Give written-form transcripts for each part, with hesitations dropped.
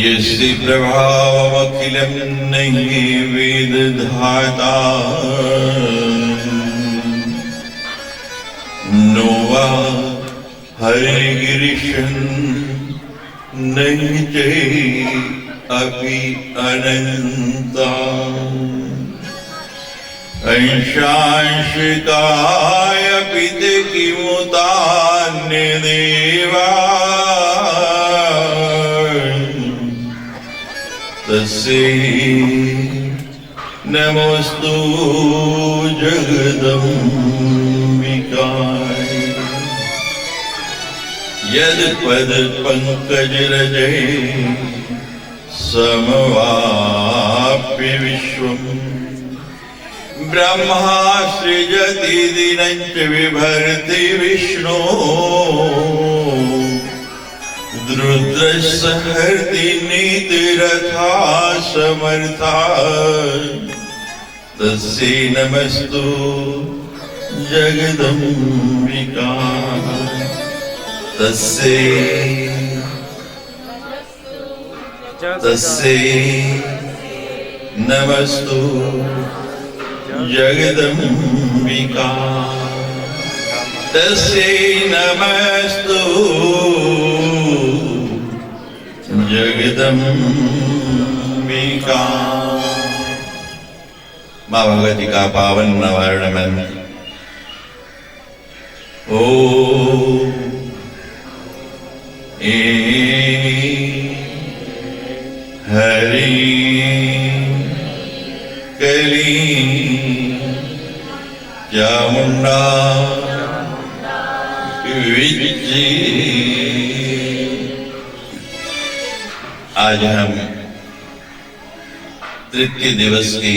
यस्य प्रभावमखिलं नहि वेदधाता नो वा हरिगिरिशं नहि चैपि अनन्ता अंशांशिकाय पिते किमुतान्यदेवा तस्यै नमोस्तु जगदम्बिकाय यद्पद पंकजरजे समवाप्य विश्वम् ब्रह्मा सृजति दिनञ्च बिभर्ति विष्णु रुद्रस्सहर्ति नीतिरथा समर्था तस्यै नमस्तु जगदम्बिका तस्यै नमस्तु जगदम्बिका तस्यै नमस्तु जगदम्बिका। माँ भगवती का पावन नवारण मंत्र। ओम हरि कली चामुंडा विजय। आज हम तृतीय दिवस की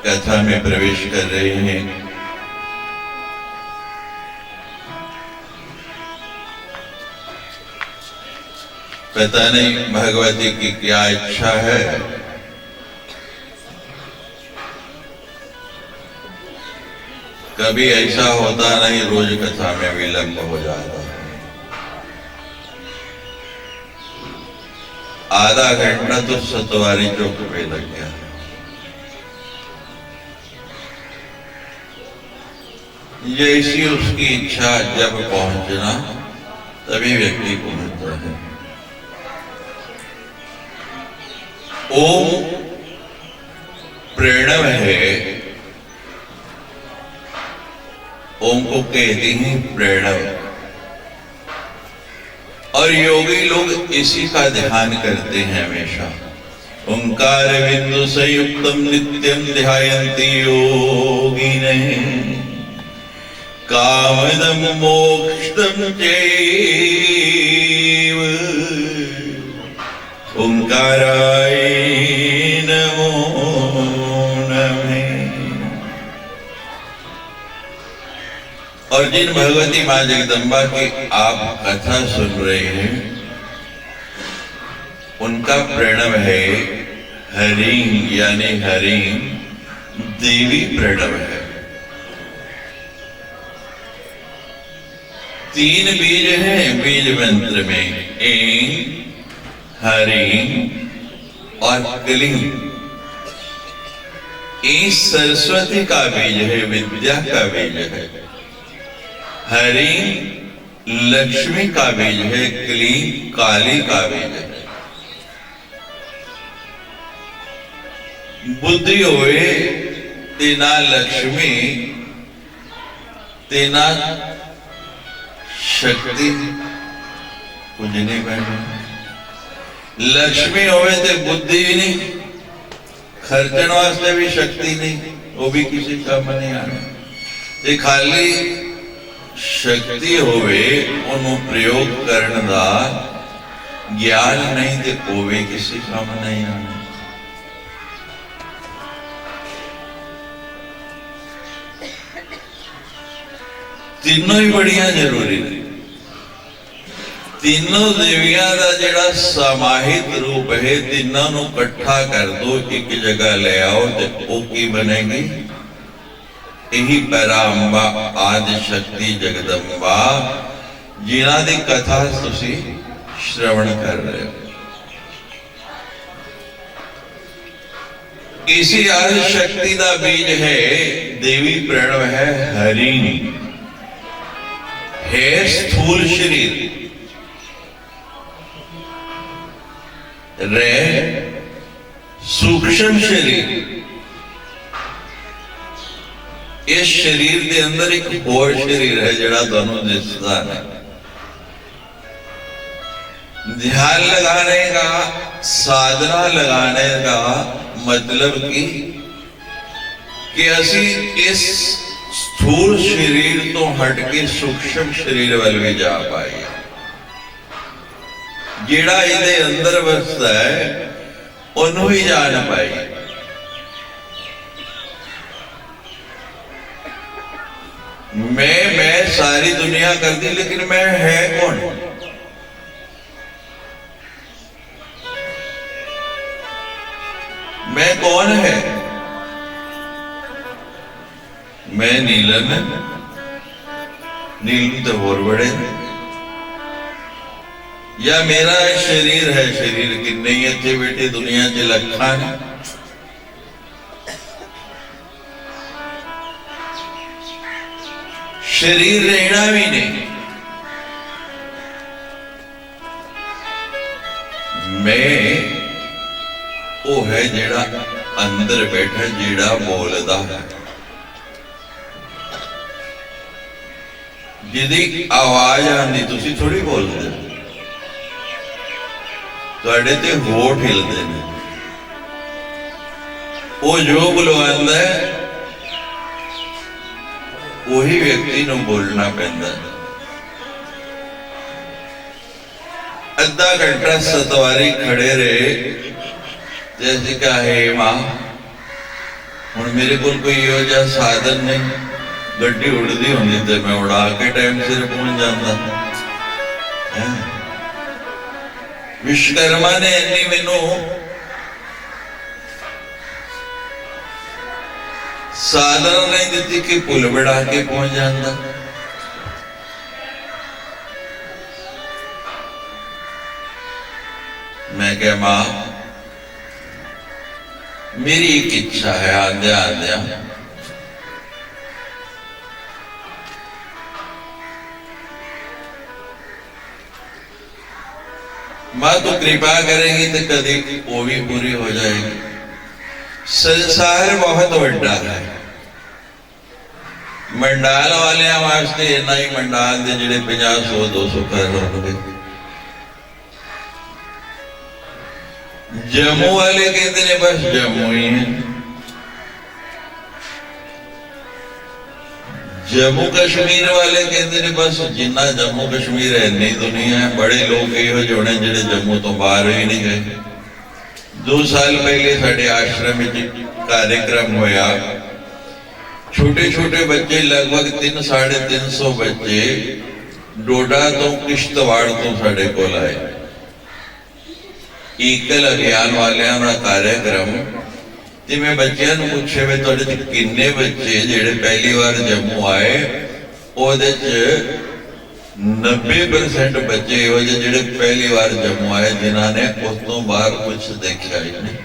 कथा में प्रवेश कर रहे हैं। पता नहीं भगवती की क्या इच्छा है, कभी ऐसा होता नहीं रोज कथा में विलंब हो जाता है। आधा घंटा तो सतवारी चौक पे लग गया। जैसी उसकी इच्छा जब पहुंचना तभी व्यक्ति पहुंचता है। ओम प्रणव है, ओम को कहते हैं प्रणव, और योगी लोग इसी का ध्यान करते हैं हमेशा। ओंकार बिंदु संयुक्तम नित्यम ध्यायन्ति योगिनः कामदम मोक्षदम चैव ओंकाराय नमो नमः। और जिन भगवती माँ जगदम्बा की आप कथा सुन रहे हैं उनका प्रणव है हरिं, यानी हरिं देवी प्रणव है। 3 बीज हैं बीज मंत्र में, ऐं हरिं और क्लीं। ऐं सरस्वती का बीज है, विद्या का बीज है। हरि लक्ष्मी का बीज है, क्लीं काली का बीज है। बुद्धि होए तेना लक्ष्मी तेना शक्ति कुछ नहीं बैठे। लक्ष्मी होवे ते बुद्धि भी नहीं, खर्चन वास्ते भी शक्ति नहीं, वो भी किसी काम नहीं आने। ते खाली शक्ति होवे उन्हों प्रयोग करने दा ज्ञान नहीं ते ओवे किसी काम नहीं आने। तीनों ही बड़िया जरूरी ने। तीनों देवियां का जिहड़ा समाहित रूप है, तीनों नूं इकट्ठा कर दो, एक जगह ले आओ ते ओ की बनेगी? यही परांबा आदि शक्ति जगदम्बा जिन्हां दी कथा तुसी श्रवण कर रहे हो। इसी आदि शक्ति का बीज है देवी प्रणव है हरिणी है स्थूल शरीर रे सूक्ष्म शरीर। इस शरीर के अंदर एक और शरीर है जड़ा दोनों दिसदा है। ध्यान लगाने का साधना लगाने का मतलब कि असी इस स्थूल शरीर तो हट के सूक्ष्म शरीर वाल भी जा पाए। जेड़ा इहदे अंदर वसदा है उन्हों ही जान पाए। मैं सारी दुनिया करती लेकिन मैं है कौन? मैं कौन है? मैं नीलम है, नीलम तो और बड़े या मेरा शरीर है। शरीर किन्ने ही इत्थे बैठे दुनिया च लखां ने। शरीर रहना भी नहीं। मैं वो है जेड़ा अंदर बैठा जेड़ा बोलदा है, जिहदी आवाज आंदी तुसी थोड़ी बोलदे, तुहाडे ते होठ हिलदे ने। वो जो बुलवांदा है वही व्यक्ति नूं बोलना पैंदा। अद्धा घंटा सतवारी खड़े रहे जैसे कहा हे मां हुण मेरे को कोई इहो जिहा साधन नहीं, गड्डी उड़दी होंदी ते मैं उड़ा के टाइम सिर पहुंच जाता। विश्वकर्मा ने इन्नी मैनू साधन नहीं दी कि पुल बढ़ा के पहुंच जाता। मैं क्या मां मेरी एक इच्छा है आद्या आद्या मां तो कृपा करेगी तो कभी वो भी पूरी हो जाएगी। संसार बहुत बड़ा है। मंडाल वाले वास्ते इन्ना ही मंडाल दे जिहड़े 50-100-200 घर होंगे। जम्मू वाले कहते ने बस जम्मू ही है। जम्मू कश्मीर वाले कहते ने बस जिन्ना जम्मू कश्मीर है इन्नी दुनिया है। बड़े लोग इहो ਜਿਹੇ होने जिहड़े जम्मू तो बाहर ही नहीं गए। 2 साल पहले साडे आश्रम में कार्यक्रम होया। छोटे छोटे बच्चे लगभग 300-350 बच्चे डोडा तो किश्तवाड़ तो साडे कोल आए। एकल अभियान वालियां दा कार्यक्रम ते मैं बच्चों नूं पुछे वे तुहाडे किन्ने बच्चे जिहड़े पहली बार जम्मू आए। ओहदे च 90% बच्चे इहो ਜਿਹੇ ਜਿਹੜੇ पहली बार जम्मू आए जिन्हां ने उस तो बाहर कुछ देखा ही नहीं।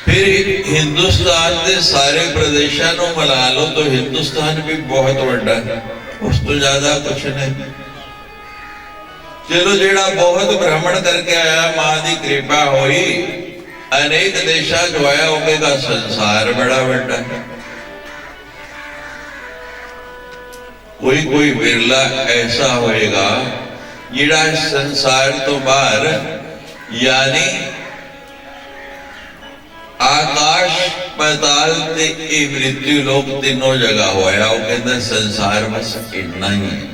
फिर हिंदुस्तान के सारे प्रदेशों को मिला लो तो हिंदुस्तान भी बहुत बड़ा है, उस तो ज्यादा कुछ नहीं। चलो जेड़ा बहुत भ्रमण करके आया मां की कृपा हुई अनेक देशों च आया होगा। संसार बड़ा बड़ा है। कोई बिरला ऐसा होएगा जिहड़ा संसार तो बाहर यानी आकाश पाताल ते मृत्यु लोक तीनों जगह होया। वो कहता संसार बस इतना ही है।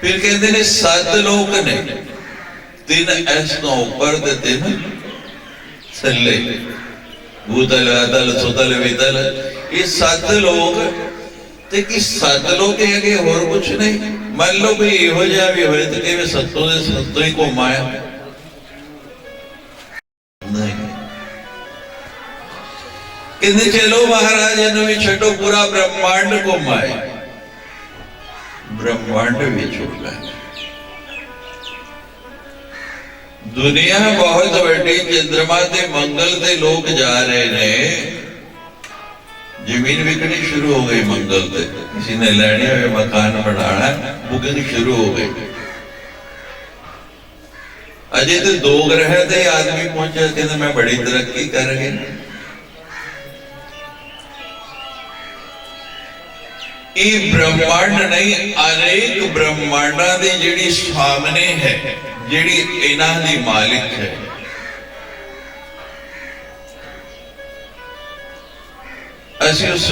फिर कहते ने 7 लोक ने, 3 इस तो ऊपर ते 3 थल्ले, भूतल अतल सुतल वितल। ये 7 लोग ते कि 7 लोग है कि और कुछ नहीं। मान लो भी इहो जिहा भी होए तो कि सत्तों दे सत्तों ही घुमाया नहीं। कहते चलो महाराज इन्हू भी छड्डो पूरा ब्रह्मांड घुमाए। ब्रह्मांड भी छोड़ गए। दुनिया बहुत बड़ी, चंद्रमा ते मंगल ते लोग जा रहे ने, जमीन विकनी शुरू हो गई मंगल ते, किसी ने लेने हुए मकान बनाना, बुकिंग शुरू हो गई। अजय तो 2 ग्रह ते आदमी पहुंचे, कहते मैं बड़ी तरक्की कर गया। ये ब्रह्मांड नहीं, अनेक ब्रह्मांडा दी जिहड़ी सामने है, जिहड़ी इन्हां दी मालिक है। असीं उस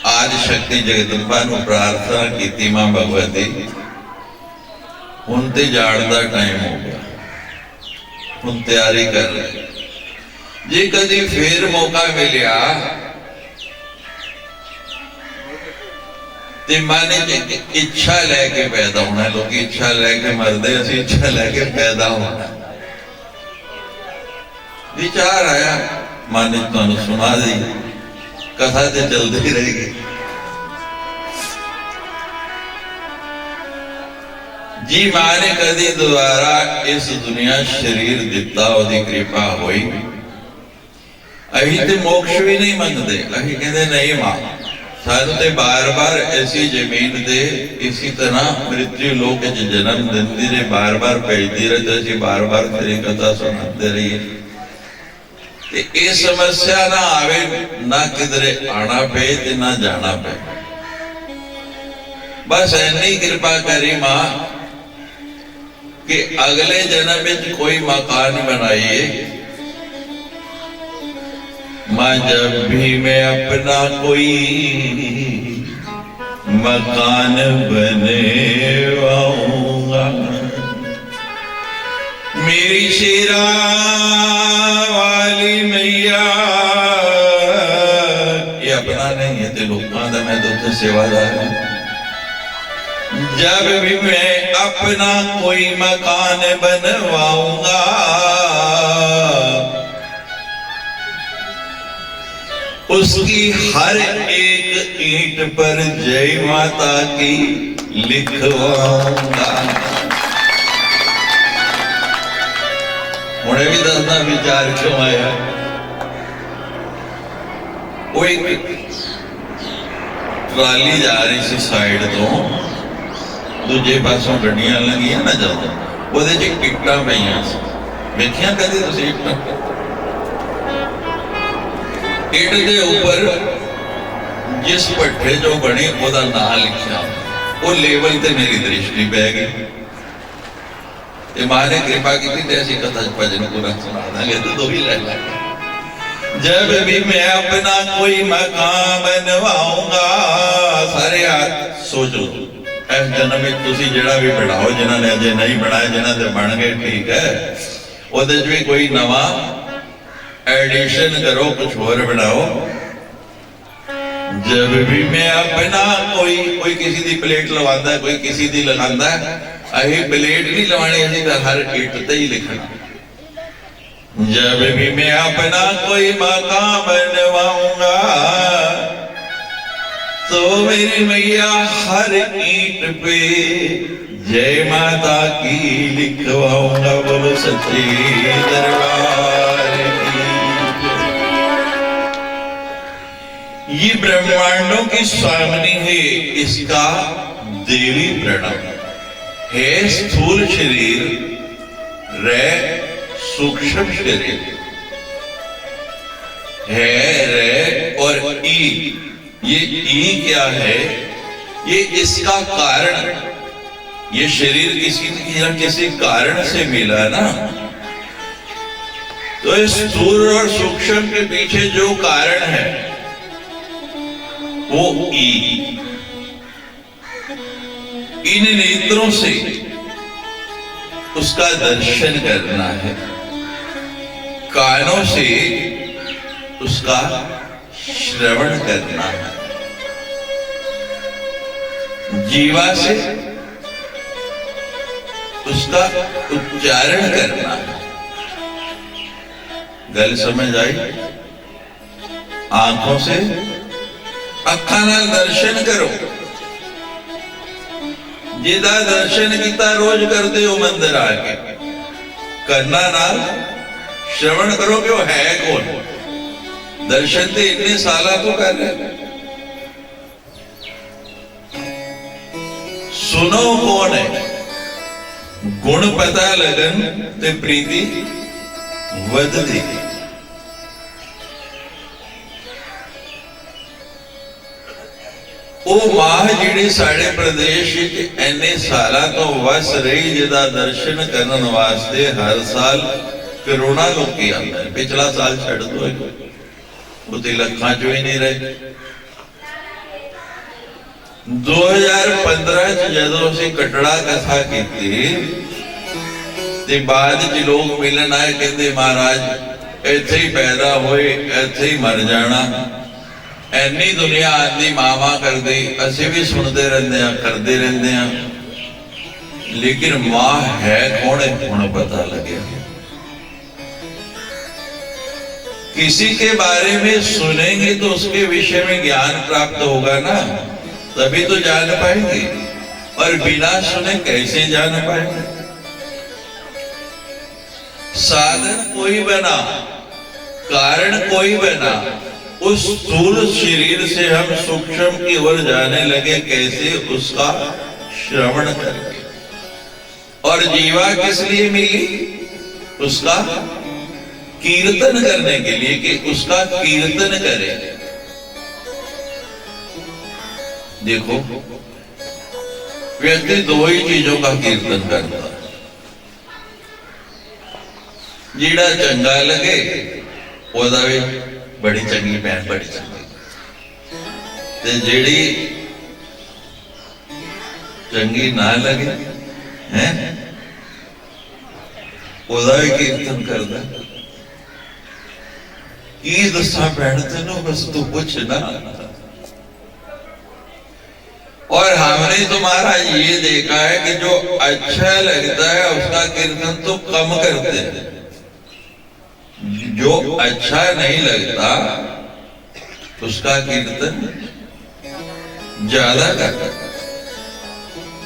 आज शक्ति जगदंबा नूं प्रार्थना की, मां भगवती हुण ते जाण दा टाइम हो गया, हुण तैयारी कर ले। जे कदी फिर मौका मिलिया ते माने इच्छा लैके पैदा होना, लोग इच्छा लैके मरदे, असीं इच्छा लैके पैदा होना। विचार आया मन च, तुहानूं सुना दी, कथा ते चलती रहेगी। जी मां ने कदी दोबारा इस दुनिया शरीर दिता, ओदी कृपा होई। अहीं ते मोक्ष भी नहीं मंगते, अहीं कहते नहीं मां, सानू ते बार बार ऐसी जमीन दे, इसी तरह मृत्यु लोक च जन्म दिंदी रहे, बार बार भेजती रहे, तो असीं बार बार तेरी कथा सुनाते रहिए। ते ये समस्या ना आवे, ना किधरे आना पे ते ना जाना पे। बस ऐनी कृपा करी मां कि अगले जन्म में कोई मकान बनाइए। मां जब भी मैं अपना कोई मकान बनवाऊंगा, मेरी शेरा वाली मैया, ये अपना नहीं है, तो लोगों का मैं तो सेवादार हूं। जब भी मैं अपना कोई मकान बनवाऊंगा, उसकी हर एक ईंट पर जय माता की लिखवाऊंगा। उन्हें भी दसना विचार क्यों आया। वो एक ट्राली जा रही सी साइड तो, दूजे पासों गड्डियां लगियां ना ਜਦੋਂ, ਉਹਦੇ ਚ ਇੱਟਾਂ ਪਈਆਂ ਸੀ। ਵੇਖਿਆ ਕਦੇ ਤੁਸੀਂ ਇੱਟਾਂ? ਇੱਟ ਦੇ ਉੱਪਰ ਜਿਸ ਭੱਠੇ ਜੋ ਬਣੀ ਉਹਦਾ ਨਾਂ ਲਿਖਿਆ, ਉਹ ਲੇਵਲ ਤੇ ਮੇਰੀ ਦ੍ਰਿਸ਼ਟੀ ਪੈ ਗਈ ਤੇ ਮਾਂ ਨੇ ਕਿਰਪਾ ਕੀਤੀ ਤੇ ਅਸੀਂ ਕਥਾ ਭਜਨ ਪੂਰਾ ਸੁਣਾ ਦਾਂਗੇ ਤੇ ਦੋ ਹੀ ਲੈ ਲਾਂਗੇ। जब भी मैं अपना कोई मकान बनवाऊंगा, सारे हाथ सोच लो इस जन्म में तुसी जेड़ा भी बनाओ, जिन्होंने अजे नहीं बनाया, जिन्होंने बन गए ठीक है, उहदे च भी कोई नवा एडिशन करो, कुछ और बनाओ। जब भी मैं अपना कोई किसी दी प्लेट लवांदा है, कोई किसी दी लगांदा है, अही प्लेट नहीं लवानी, असी तो हर इट ते ही लिखना। जब भी मैं अपना कोई मकान बनवाऊंगा, तो मेरी मैया हर ईंट पे जय माता की लिखवाऊंगा। बोलो सच्चे दरबार की। ये ब्रह्मांडों की स्वामिनी है, इसका देवी प्रणव है। स्थूल शरीर रे सूक्ष्म शरीर है, रे और ई, ये ई क्या है? ये इसका कारण, ये शरीर किसी कारण से मिला ना, तो इस स्थूल और सूक्ष्म के पीछे जो कारण है वो ई। इन नेत्रों से उसका दर्शन करना है, कानों से उसका श्रवण करना है, जीवा से उसका उच्चारण करना है। गल समझ आई? आंखों से अखा नाल दर्शन करो, जिदा दर्शन किता रोज करते हो मंदिर आके, करना ना श्रवण करो कि वो है कौन। दर्शन तो इतने साल तो कर रहे, सुनो कौन है, गुण पता लगन ते प्रीति वधदी। वो मां जिहड़ी साडे प्रदेश इन्ने साल तो वस रही, जिहदा दर्शन करने वास्ते हर साल करोड़ों लोग आते हैं। पिछला साल छड़ दो, वो तो लखां चो ही नहीं रहे। 2015 च जदों असीं कटड़ा कथा की ते बाद च लोग मिलन आए, कहते महाराज इत्थे ही पैदा होए, इत्थे ही मर जाना। ऐनी दुनिया आदि मावा करते, असीं भी सुनते रहते हैं, करते रहते हैं, लेकिन मां है कौन है हुण पता लगे। किसी के बारे में सुनेंगे तो उसके विषय में ज्ञान प्राप्त होगा ना, तभी तो जान पाएंगे, और बिना सुने कैसे जान पाएंगे। साधन कोई बना, कारण कोई बना, उस स्थूल शरीर से हम सूक्ष्म की ओर जाने लगे कैसे, उसका श्रवण करके। और जीवा किस लिए मिली, उसका कीर्तन करने के लिए, कि उसका कीर्तन करे। देखो व्यक्ति दो ही चीजों का कीर्तन करता, जिहड़ा चंगा लगे ओदा भी बड़ी चंगी भैन, बड़ी चंगी, ते जिहड़ी चंगी ना लगे हैं ओदा भी कीर्तन करदा। की दसा भैन तेनों, बस तू कुछ ना। और हमने तुम्हारा ये देखा है कि जो अच्छा लगता है उसका कीर्तन तो कम करते हैं, जो अच्छा नहीं लगता उसका कीर्तन ज्यादा करता।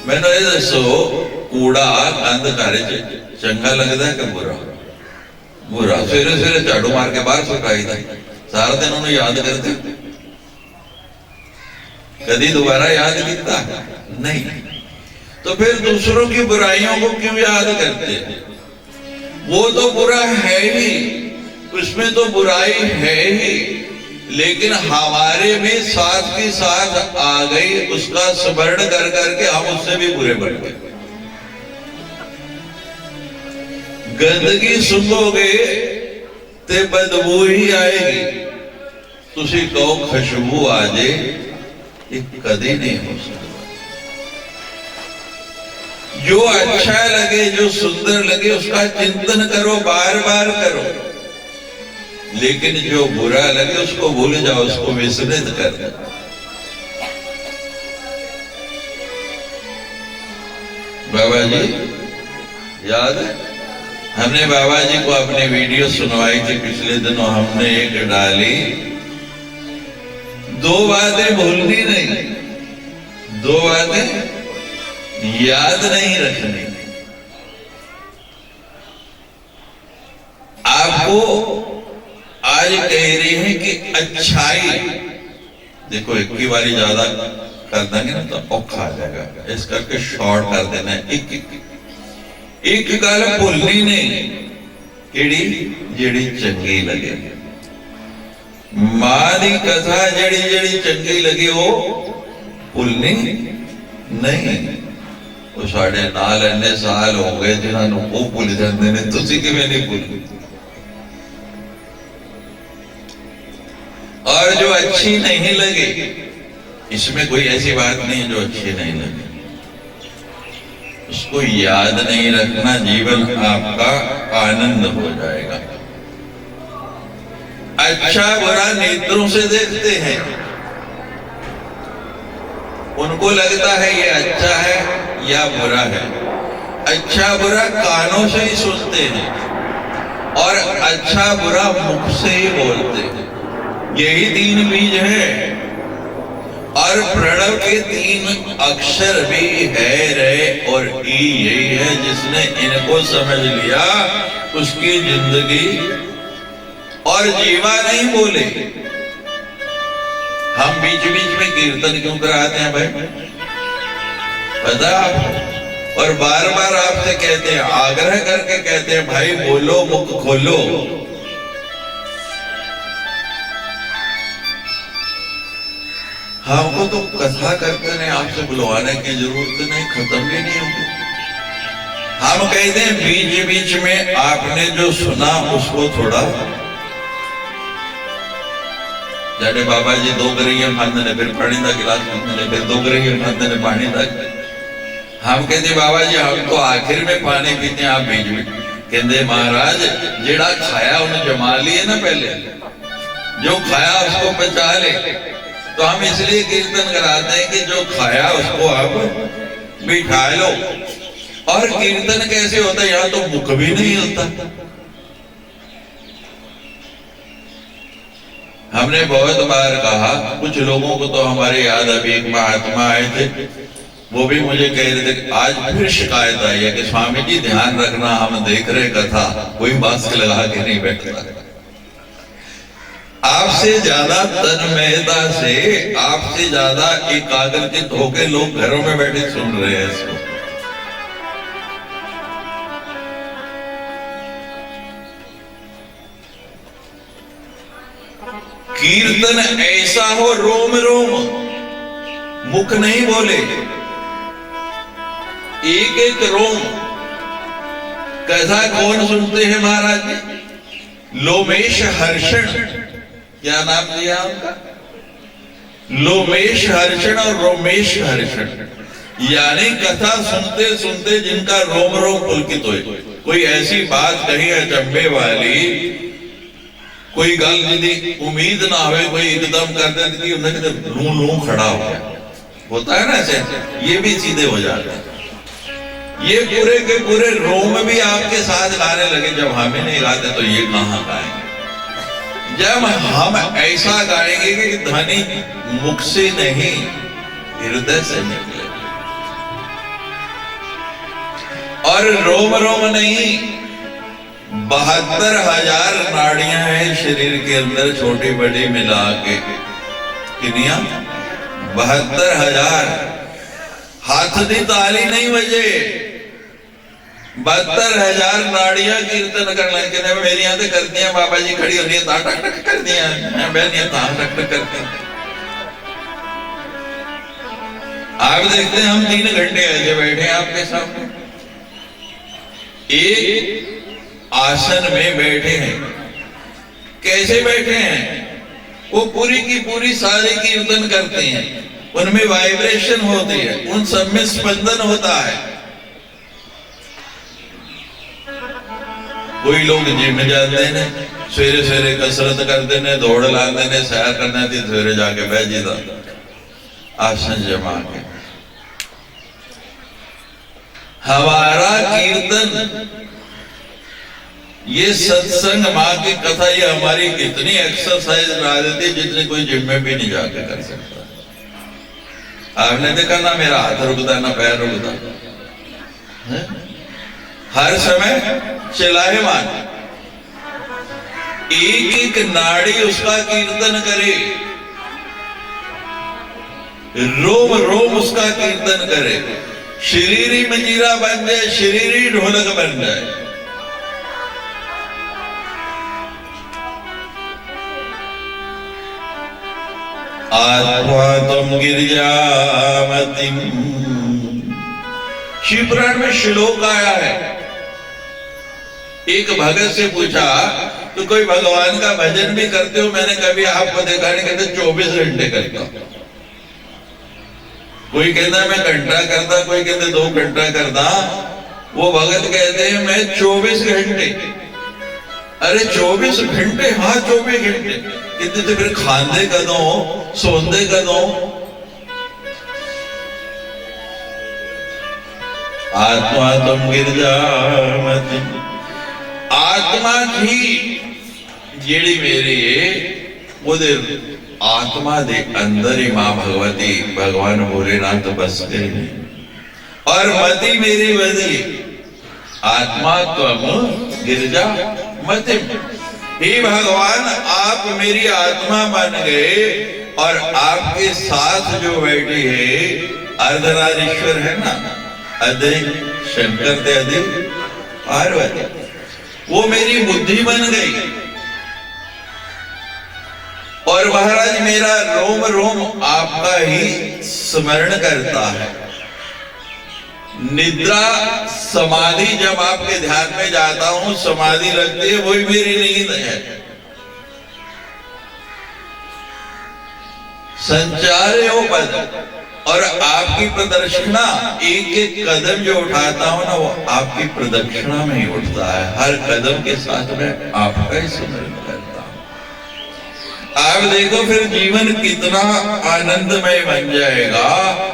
मैंने ये दसो, कूड़ा गंद घर चंगा लगता है कि बुरा? बुरा। सवेरे सवेरे झाड़ू मार के बाहर सुटाई था, सारा दिन उन्हें याद करते, कभी दोबारा याद किया नहीं। तो फिर दूसरों की बुराइयों को क्यों याद करते? वो तो बुरा है ही, उसमें तो बुराई है ही, लेकिन हमारे में साथ के साथ आ गई, उसका स्मरण कर करके हम उससे भी बुरे बन गए। गंदगी सुनोगे ते बदबू ही आएगी, तुसी कहो खुशबू आ जाए, ये कभी नहीं हो सकता। जो अच्छा लगे, जो सुंदर लगे, उसका चिंतन करो, बार बार करो, लेकिन जो बुरा लगे उसको भूल जाओ, उसको विस्मृत कर दो। बाबा जी याद है, हमने बाबा जी को अपनी वीडियो सुनवाई थी पिछले दिनों, हमने एक डाली, दो बातें भूलनी नहीं, दो बातें याद नहीं रखनी। आपको आज कह रही है कि अच्छाई, देखो एक ही बारी ज्यादा कर देंगे ना तो औखा आ जाएगा, इस करके शॉर्ट कर देना है। एक गल भूलनी नहीं, केड़ी जेड़ी चंगी लगे। मां दी कथा जेड़ी जेड़ी चंगी लगे वो भूलनी नहीं। वो साढ़े नाल इन्ने साल हो गए जिन्होंने वो भूल जाते हैं, तुसी किवें नहीं भूलते? और जो अच्छी नहीं लगे, इसमें कोई ऐसी बात नहीं है जो अच्छी नहीं लगे, उसको याद नहीं रखना, जीवन आपका आनंद हो जाएगा। अच्छा बुरा नेत्रों से देखते हैं, उनको लगता है ये अच्छा है या बुरा है। अच्छा बुरा कानों से ही सुनते हैं और अच्छा बुरा मुख से ही बोलते हैं। यही तीन बीज है। और प्रणव के 3 अक्षर भी है, रे और ई, यही है। जिसने इनको समझ लिया उसकी जिंदगी। और जीवा नहीं बोले। हम बीच बीच में कीर्तन क्यों कराते हैं भाई, पता आपको? और बार बार आपसे कहते हैं, आग्रह करके कहते हैं, भाई बोलो, मुख खोलो। हमको तो कथा करते नहीं, आपसे बुलवाने की जरूरत नहीं, खत्म भी नहीं होगी। हम कहते हैं बीच बीच में आपने जो सुना उसको थोड़ा, जाने बाबा जी 2 गरैया खाते ने, फिर पानी का गिलास पीते ने, फिर 2 गरैया खाते ने पानी का। हम कहते बाबा जी हम तो आखिर में पानी पीते हैं, आप बीच में। कहते महाराज जेड़ा खाया उन्हें जमा लिए ना, पहले जो खाया उसको बचा ले। तो हम इसलिए कीर्तन कराते हैं कि जो खाया उसको अब बिठा लो। और कीर्तन कैसे होता है, यहाँ तो मुख भी नहीं होता। हमने बहुत बार कहा, कुछ लोगों को तो हमारे याद अभी एक महात्मा आए थे, वो भी मुझे कह रहे थे, आज फिर शिकायत आई है कि स्वामी जी ध्यान रखना, हम देख रहे कथा, कोई मास्क लगा के नहीं बैठता। आपसे ज्यादा तन्मयता से, आपसे ज्यादा एकाग्रचित होकर लोग घरों में बैठे सुन रहे हैं इसको। कीर्तन ऐसा हो रोम रोम, मुख नहीं बोले, एक एक रोम। कथा कौन सुनते हैं महाराज जी? लोमेश हर्षण, क्या नाम दिया उनका? लोमेश हर्षण और रोमेश हर्षण, यानी कथा सुनते सुनते जिनका रोम रोम पुलकित हो। कोई ऐसी बात कही है चंबे वाली, कोई गल जी उम्मीद ना हो, कोई एकदम कर दे कि उन्हें लू लू खड़ा हो गया, होता है ना ऐसे, ये भी सीधे हो जाते हैं। ये पूरे के पूरे रोम भी आपके साथ गाने लगे। जब हमें नहीं गाते तो ये कहां गाएंगे? जब हम ऐसा गाएंगे कि ध्वनि मुख से नहीं हृदय से निकले। और रोम रोम नहीं, 72,000 नाड़ियां हैं शरीर के अंदर, छोटी बड़ी मिला के। कितनियां? 72,000। हाथ दी ताली नहीं बजे, 72,000 नाड़ियां कीर्तन करने के। मेरी यहाँ करती हैं बाबा जी, खड़ी होनी है टक टक कर दिया, मैं बहन टक टक करती। आप देखते हैं हम 3 घंटे ऐसे बैठे हैं आपके सामने, एक आसन में बैठे हैं। कैसे बैठे हैं? वो पूरी की पूरी सारी कीर्तन करते हैं, उनमें वाइब्रेशन होती है, उन सब में स्पंदन होता है। कोई लोग जिम जाते हैं, सवेरे सवेरे कसरत करते हैं, दौड़ लाते हैं, सैर करने थी, सवेरे जाके बह जीता आसन जमा के। हमारा कीर्तन, ये सत्संग, माँ की कथा, ये हमारी इतनी एक्सरसाइज करा देती है जितनी कोई जिम में भी नहीं जाके कर सकता। आपने देखा ना मेरा हाथ रुकता ना पैर रुकता, हर समय चलायमान, एक एक नाड़ी उसका कीर्तन करे, रोम रोम उसका कीर्तन करे। शरीर ही मंजीरा बन जाए, शरीर ही ढोलक बन जाए। आत्मातम गिरिजामतिम, शिव पुराण में श्लोक आया है। एक भगत से पूछा, तो कोई भगवान का भजन भी करते हो? मैंने कभी आपको देखा नहीं। कहते 24 घंटे करता हूं। कोई कहता मैं घंटा करता, कोई कहते 2 घंटा करता। वो भगत कहते हैं मैं 24 घंटे। अरे 24 घंटे? हाँ 24 घंटे। कितने तो फिर खांदे कदों, सोंदे कदों? आत्मा तुम गिरजामति, आत्मा थी जेड़ी मेरी आत्मा दे अंदर ही मां भगवती भगवान भोलेनाथ बस गए और मति मेरी बदी आत्मा त्वम गिरजा मति। हे भगवान आप मेरी आत्मा बन गए और आपके साथ जो बैठी है अर्धनारीश्वर है ना, अधिक शंकर थे अधिक पार्वती, वो मेरी बुद्धि बन गई और महाराज मेरा रोम रोम आपका ही स्मरण करता है। निद्रा समाधि जब आपके ध्यान में जाता हूं समाधि लगती है, वही मेरी नींद है। संचार हो पद और आपकी प्रदक्षिणा, एक एक कदम जो उठाता हूं ना वो आपकी प्रदक्षिणा में ही उठता है। हर कदम के साथ में आपका ही स्मरण करता हूं। आप देखो फिर जीवन कितना आनंदमय बन जाएगा।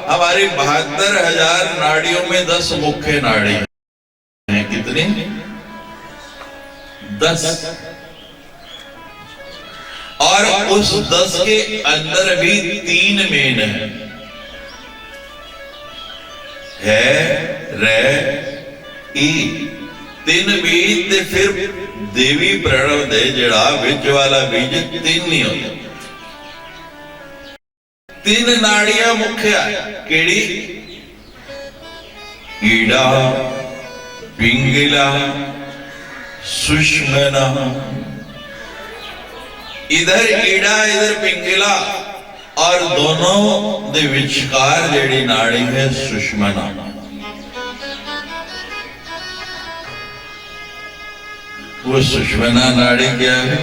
हमारी 72,000 नाड़ियों में 10 मुख्य नाड़ी हैं। कितनी? 10। और उस 10 के अंदर भी 3 मेन है रे ई 3 बीज ते फिर देवी प्रणव दे जड़ा विच वाला बीज 3 नहीं होता। 3 नाड़ियां मुख्य केड़ी? ईड़ा, पिंगला, सुषमना। इधर ईड़ा इधर पिंगला और दोनों दे विचकार जेड़ी नाड़ी है सुषमना। वो सुषमना नाड़ी क्या है?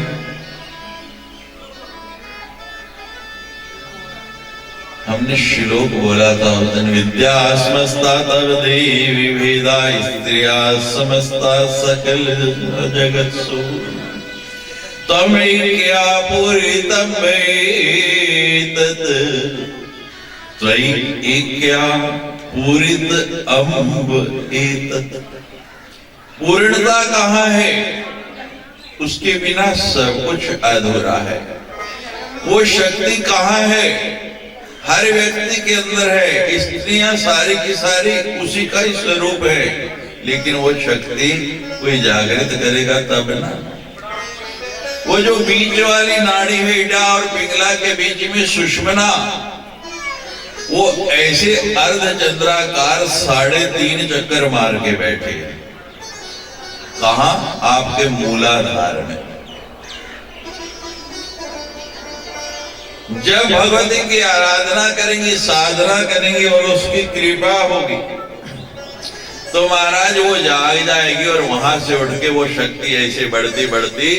हमने श्लोक बोला था उस दिन, विद्या समस्ता तव देवी भेदा स्त्रिया समस्ता सकल जगत सो तमैक्या पूरितं वेतत् त्वयैक्या पूरित अम्ब एतत्। पूर्णता कहाँ है? उसके बिना सब कुछ अधूरा है। वो शक्ति कहाँ है? हर व्यक्ति के अंदर है। स्त्रियां सारी की सारी उसी का ही स्वरूप है, लेकिन वो शक्ति कोई जागृत करेगा तब ना। वो जो बीच वाली नाड़ी है ईड़ा और पिंगला के बीच में सुषमना, वो ऐसे अर्धचंद्राकार 3.5 चक्कर मार के बैठे है। कहा? आपके मूलाधार में। जब भगवती की आराधना करेंगे, साधना करेंगे और उसकी कृपा होगी तो महाराज वो जाग जाएगी और वहां से उठ के वो शक्ति ऐसे बढ़ती बढ़ती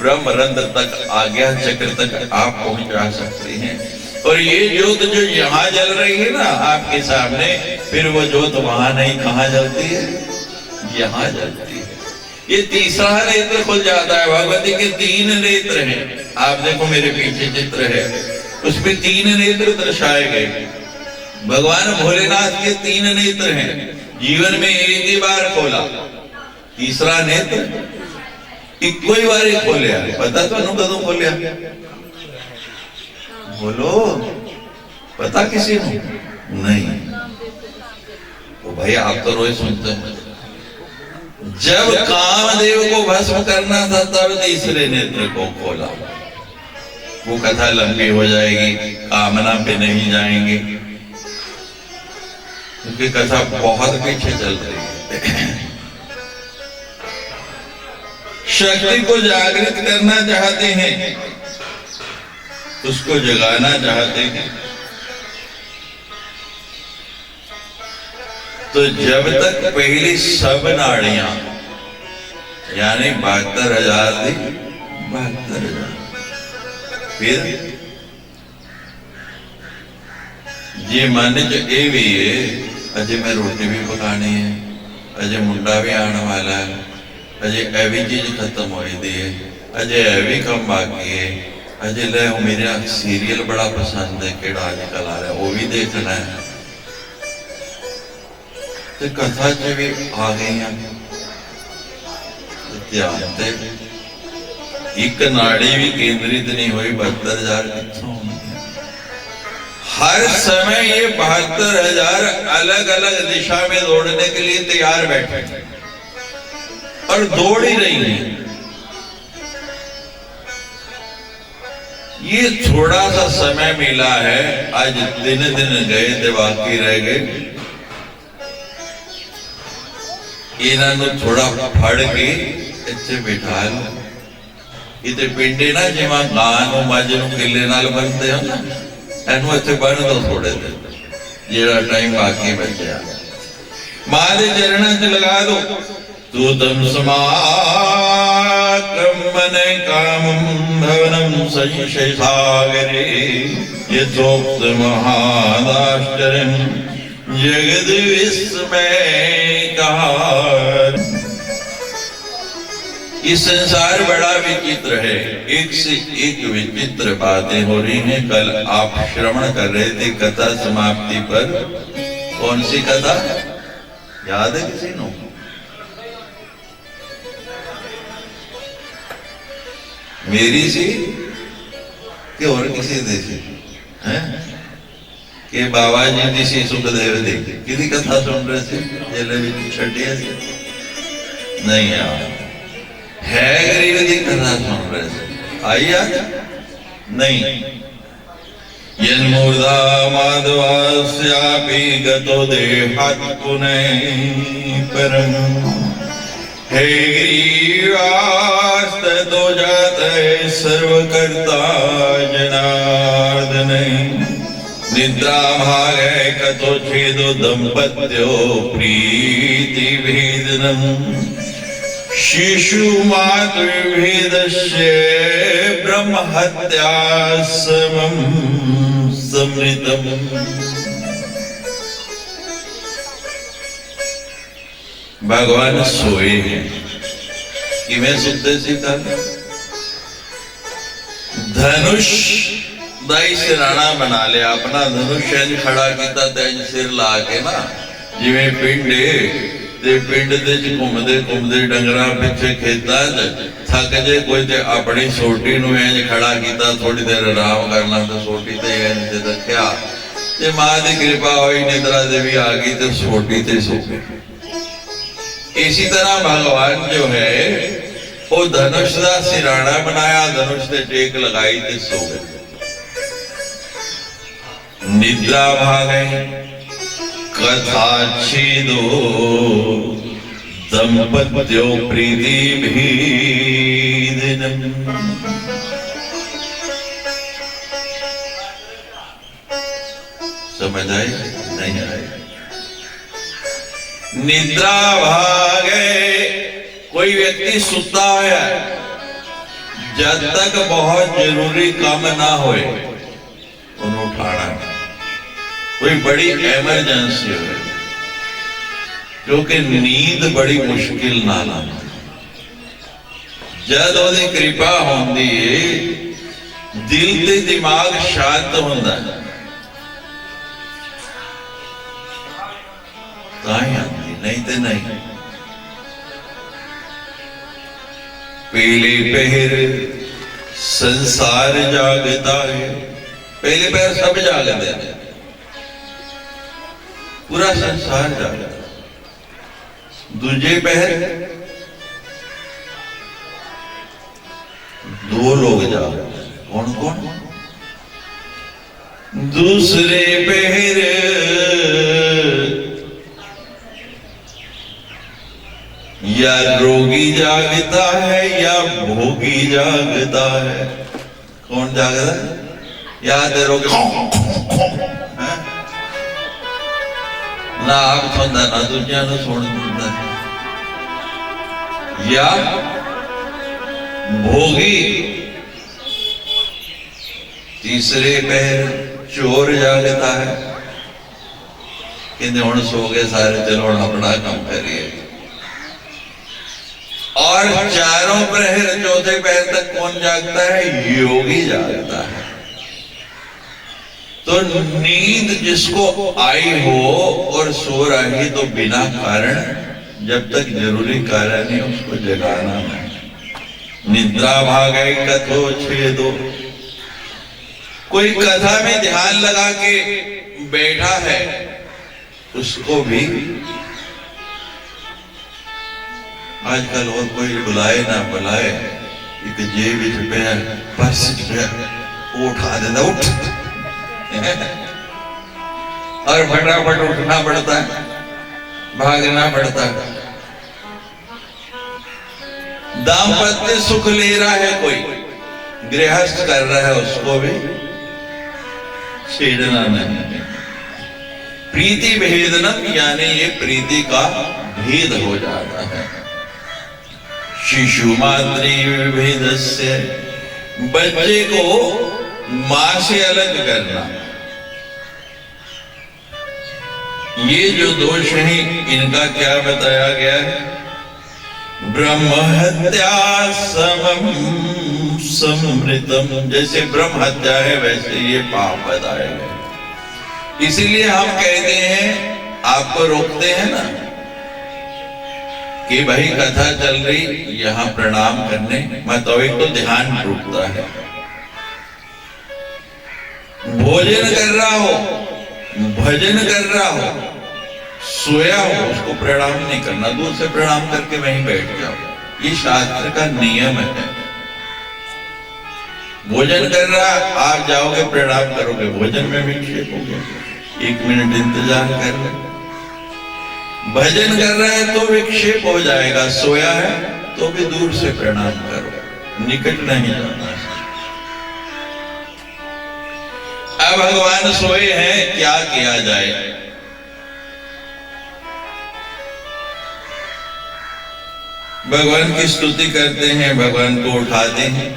ब्रह्मरंध्र तक, आज्ञा चक्र तक आप पहुंचा सकते हैं। और ये ज्योत जो यहाँ जल रही है ना आपके सामने, फिर वो ज्योत वहां नहीं, कहाँ जलती है? यहाँ जलती है। ये तीसरा नेत्र खुल जाता है। भगवती के 3 नेत्र हैं। आप देखो मेरे पीछे चित्र है, उसमें 3 नेत्र दर्शाए गए। भगवान भोलेनाथ के 3 नेत्र हैं। जीवन में एक ही बार खोला, तीसरा नेत्र इको ही बार खोलिया। पता तो कदों खोलिया? बोलो, पता किसी को नहीं? तो भाई आप तो रोज सुनते हैं। जब कामदेव को भस्म करना था तब तीसरे नेत्र को खोला। वो कथा लंबी हो जाएगी, कामना पे नहीं जाएंगे क्योंकि कथा बहुत पीछे चल रही है। शक्ति को जागृत करना चाहते हैं, उसको जगाना चाहते हैं, तो जब तक पहली सब नाड़ियां यानी 72,000 थी, 72,000 फिर ये माने जो ए भी है, अजय मैं रोटी भी पकानी है, अजय मुंडा भी आने वाला है, अजय ऐवी चीज खत्म हो दी है, अजय ऐवी कम बाकी है, अजय ले मेरा सीरियल बड़ा पसंद है केड़ा आजकल आ रहा है वो भी देखना है। तो कथा च भी आ गई ध्यान से एक नाड़ी भी केंद्रित नहीं हुई, 72,000 कितों हर समय ये 72,000 अलग अलग दिशा में दौड़ने के लिए तैयार बैठे और दौड़ ही रही है। ये थोड़ा सा समय मिला है, आज दिन गए थे, बाकी रह गए। इन्होंने थोड़ा फड़ के इत्थे बिठा लो। इतने पिंडे ना जिमा गां मझ किले नाल बनते हो ना, एनू इत्थे बन दो थोड़े दिन, जेड़ा टाइम बाकी बचा मां दे चरणा च लगा दो। तू तम समाकम मने कामम भवनम संशय सागरे यथोक्त महादाश्चर्यम जगद विस्मय कार। ये संसार बड़ा विचित्र है, एक से एक विचित्र बातें हो रही हैं। कल आप श्रवण कर रहे थे कथा समाप्ति पर, कौन सी कथा याद है किसी को? मेरी सी कि और किसी दी सी हैं कि बाबा जी दी सी सुखदेव दी किसी कथा सुन रहे थे जेले भी छटिया सी नहीं यार है गरीब की कथा सुन रहे थे। आई आज नहीं। यन्मूर्धा माधवास्यापि गतो देहात् पुनः परम हे ग्रीवास्ततो जातः सर्वकर्ता जनार्दन। निद्रा भागे कतो छेदो दंपत्यो प्रीति भेदनम शिशु मातृभेदस्य ब्रह्म हत्या समम समृतम। भगवान सोए हैं कि मैं सुनते सीता धनुष दाई सिराना बना लिया, अपना धनुष खड़ा किया तेज सिर ला के ना, जिवें पिंडे ते पिंड दे घूमदे घूमदे डंगरा पिछे खेतां थक जे कोई ते अपनी सोटी नूं इंज खड़ा किया, थोड़ी देर आराम करना तो सोटी ते इंज रखिया ते मां दी कृपा होई, निद्रा देवी आ गई ते सोटी ते सो गई। इसी तरह भगवान जो है वो धनुष का सिराना बनाया, धनुष से टेक लगाई ते सो गए। निद्रा भागे कथा छेदो दंपत्यो प्रीति भेदनम। समझ आए नहीं आए? निद्रा भागे कोई व्यक्ति सुता है, जब तक बहुत जरूरी काम ना होए उन्हें उठाना, कोई बड़ी एमरजेंसी हो, क्योंकि नींद बड़ी मुश्किल नाल आती। जद ओदी कृपा होंदी है दिल ते दिमाग शांत होंदा है, ताई आती, नहीं तो नहीं। पहले पहर संसार जागता है, पहले पहर सब जागते हैं, पूरा संसार जागता। दूजे पहर दो लोग जागते, कौन कौन? दूसरे पहर या रोगी जागता है या भोगी जागता है। कौन जागता है? याद है रोगी ना आप सुनता ना दुनिया ने सुनता, या भोगी। तीसरे पहर चोर जागता है, कहते हुण सो गए सारे, चलो हुण अपना काम करिए। और चारों प्रहर चौथे पहर तक कौन जागता है? योगी जागता है। तो नींद जिसको आई हो और सो रही तो बिना कारण, जब तक जरूरी कारण है उसको जगाना नहीं। निद्रा भागे कथो छेदो, कोई कथा में ध्यान लगा के बैठा है उसको भी आजकल और कोई बुलाए ना बुलाए, एक जेब रुपया पर्स वो उठा देता, उठ और फटाफट उठना पड़ता है, भागना पड़ता है। दाम्पत्य सुख ले रहा है कोई, गृहस्थ कर रहा है, उसको भी छेड़ना नहीं। प्रीति भेदनम यानी ये प्रीति का भेद हो जाता है। शिशु मातृ भेदस्य, बच्चे को मां से अलग करना, ये जो दोष है इनका क्या बताया गया है? ब्रह्म हत्या समम समृतम, जैसे ब्रह्म हत्या है वैसे ये पाप बताए गए। इसीलिए हम कहते हैं, आपको रोकते हैं ना कि भाई कथा चल रही यहां प्रणाम करने मत आओ, एक तो ध्यान टूटता है। भोजन कर रहा हो, भजन कर रहा हो, सोया हो, उसको प्रणाम नहीं करना, दूर से प्रणाम करके वहीं बैठ जाओ, ये शास्त्र का नियम है। भोजन कर रहा आप जाओगे प्रणाम करोगे, भोजन में विक्षेप हो गया, 1 मिनट इंतजार कर ले। भजन कर रहा है तो विक्षेप हो जाएगा, सोया है तो भी दूर से प्रणाम करो, निकट नहीं जाना। अब भगवान सोए हैं, क्या किया जाए? भगवान की स्तुति करते हैं, भगवान को उठाते हैं।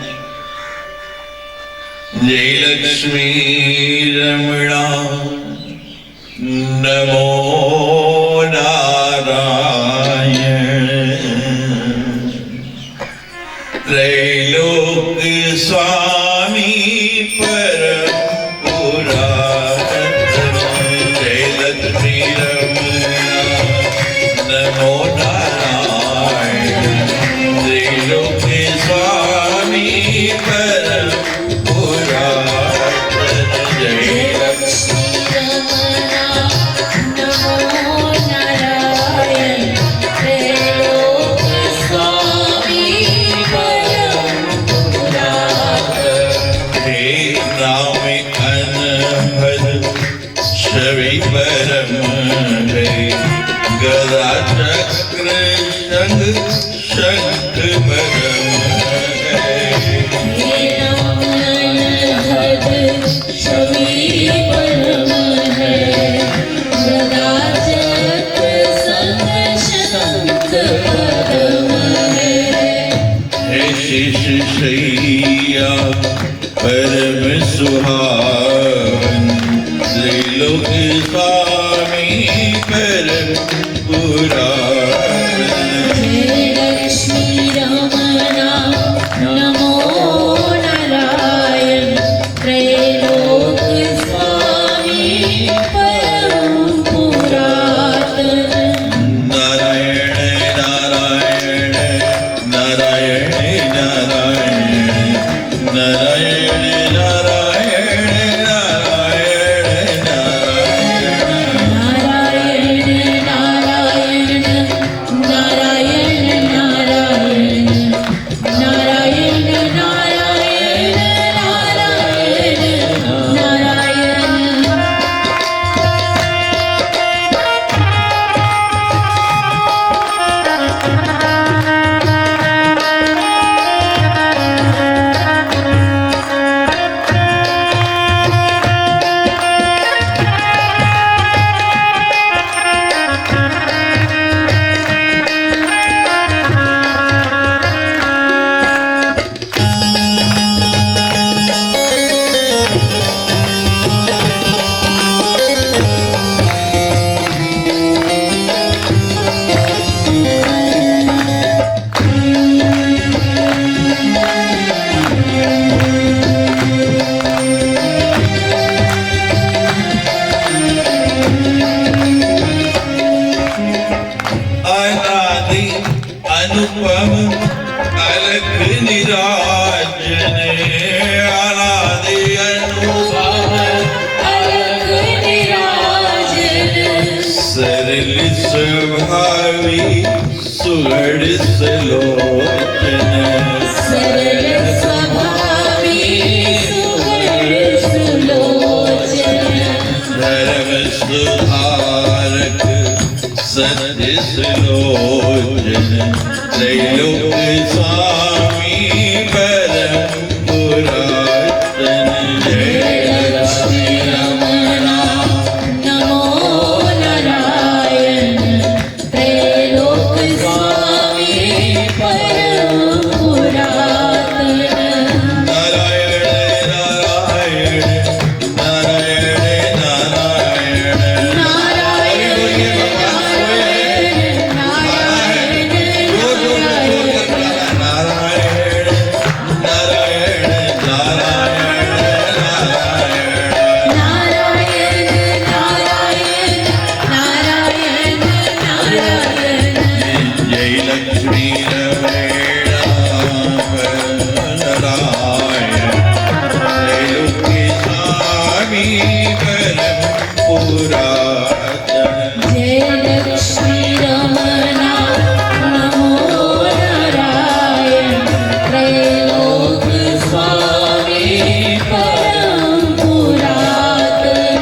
जय लक्ष्मी रमणा नमो नारायण, त्रैलोक स्वामी परम पुरातन, जय लक्ष्मी रमणा नमो नारायण, त्रैलोक स्वामी परम पुरातन, जय लक्ष्मी रमणा नमो नारायण, त्रैलोक स्वामी परम पुरातन, हे नाम अनहद छवि परम है, गदा चक्र शंख शंख परम है, हे नाम अनहद छवि परम है, गदा चक्र शंख शंख परम है, हे शेष शैया परम सुहावन, त्रैलोक स्वामी परम पुरातन, हे लक्ष्मी रमणा नमो नारायण, त्रैलोक स्वामी परम पुरातन, नारायण नारायण नारायण नारायण नारायण नारायण नारायण अलख निराजन, अनादि अनुभव स्वभावी सुगढ़ सुलोचन सरल स्वभावी सुगढ़ सुलोचन धर्म सुधारक सत्य सुलोचन त्रैलोक स्वामी परम पुरातन जय लक्ष्मी रमणा नमो नारायण त्रैलोक स्वामी परम पुरातन नारायण नारायण नारायण नारायण जय लक्ष्मी नारायण त्रैलोक स्वामी परम पुरातन जय लक्ष्मी रमणा नमो नारायण त्रैलोक स्वामी परम पुरातन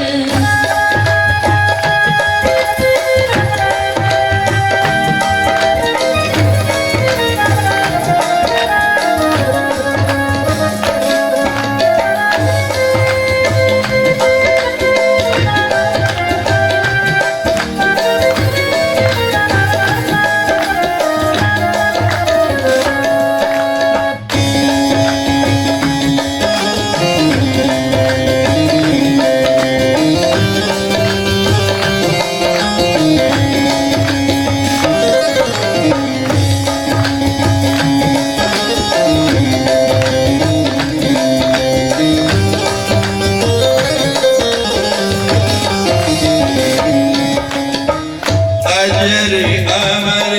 अजर अमर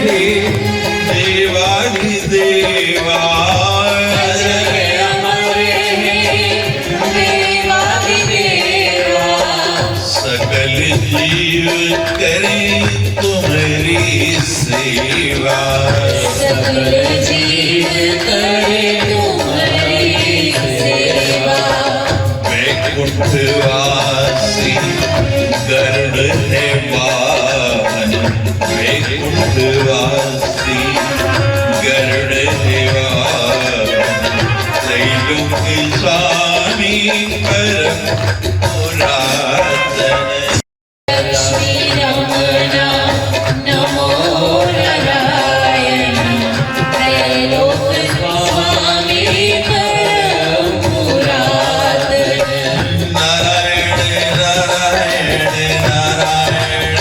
हे देवाधिदेवा अजर सकल जीव करे तुम्हारी सेवा सकल जीव करे तुम्हारी सेवा वैकुंठवासी गरुड़ है वाहन वैकुंठवासी गरुड़ है वाहन त्रैलोक स्वामी परम पुरातन लक्ष्मी रमणा नमो नारायण त्रैलोक स्वामी परम पुरातन नारायण नारायण नारायण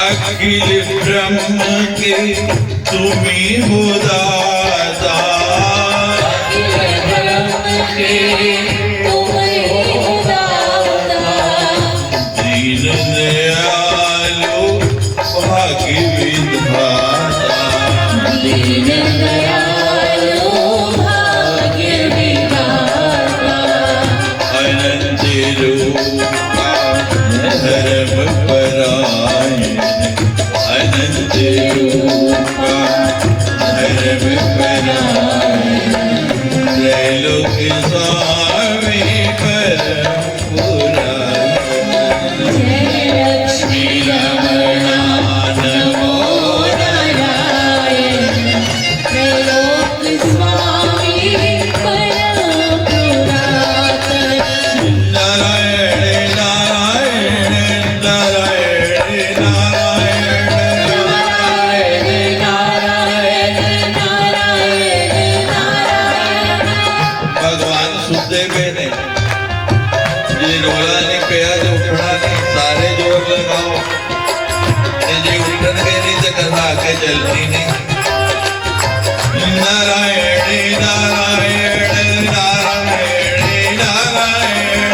अखिल ब्रह्म के तुम्ही हो दाता दीन दयालु भाग्य विधाता दीन दयालु भाग्य विधाता परम परायण अनंत रूपा धर्म परायण त्रैलोक स्वामी परम पुराण जय लक्ष्मी रमणा नमो नारायण त्रैलोक स्वामी परम पुरातन नारायण नारायण नारायण नारायण भगवान सुखदेव ने ये रोला नहीं पिया तो उठना नहीं सारे जोर लगाओ जी उठन गए नहीं तो कथा आगे चलती नहीं नारायण नारायण नारायण नारायण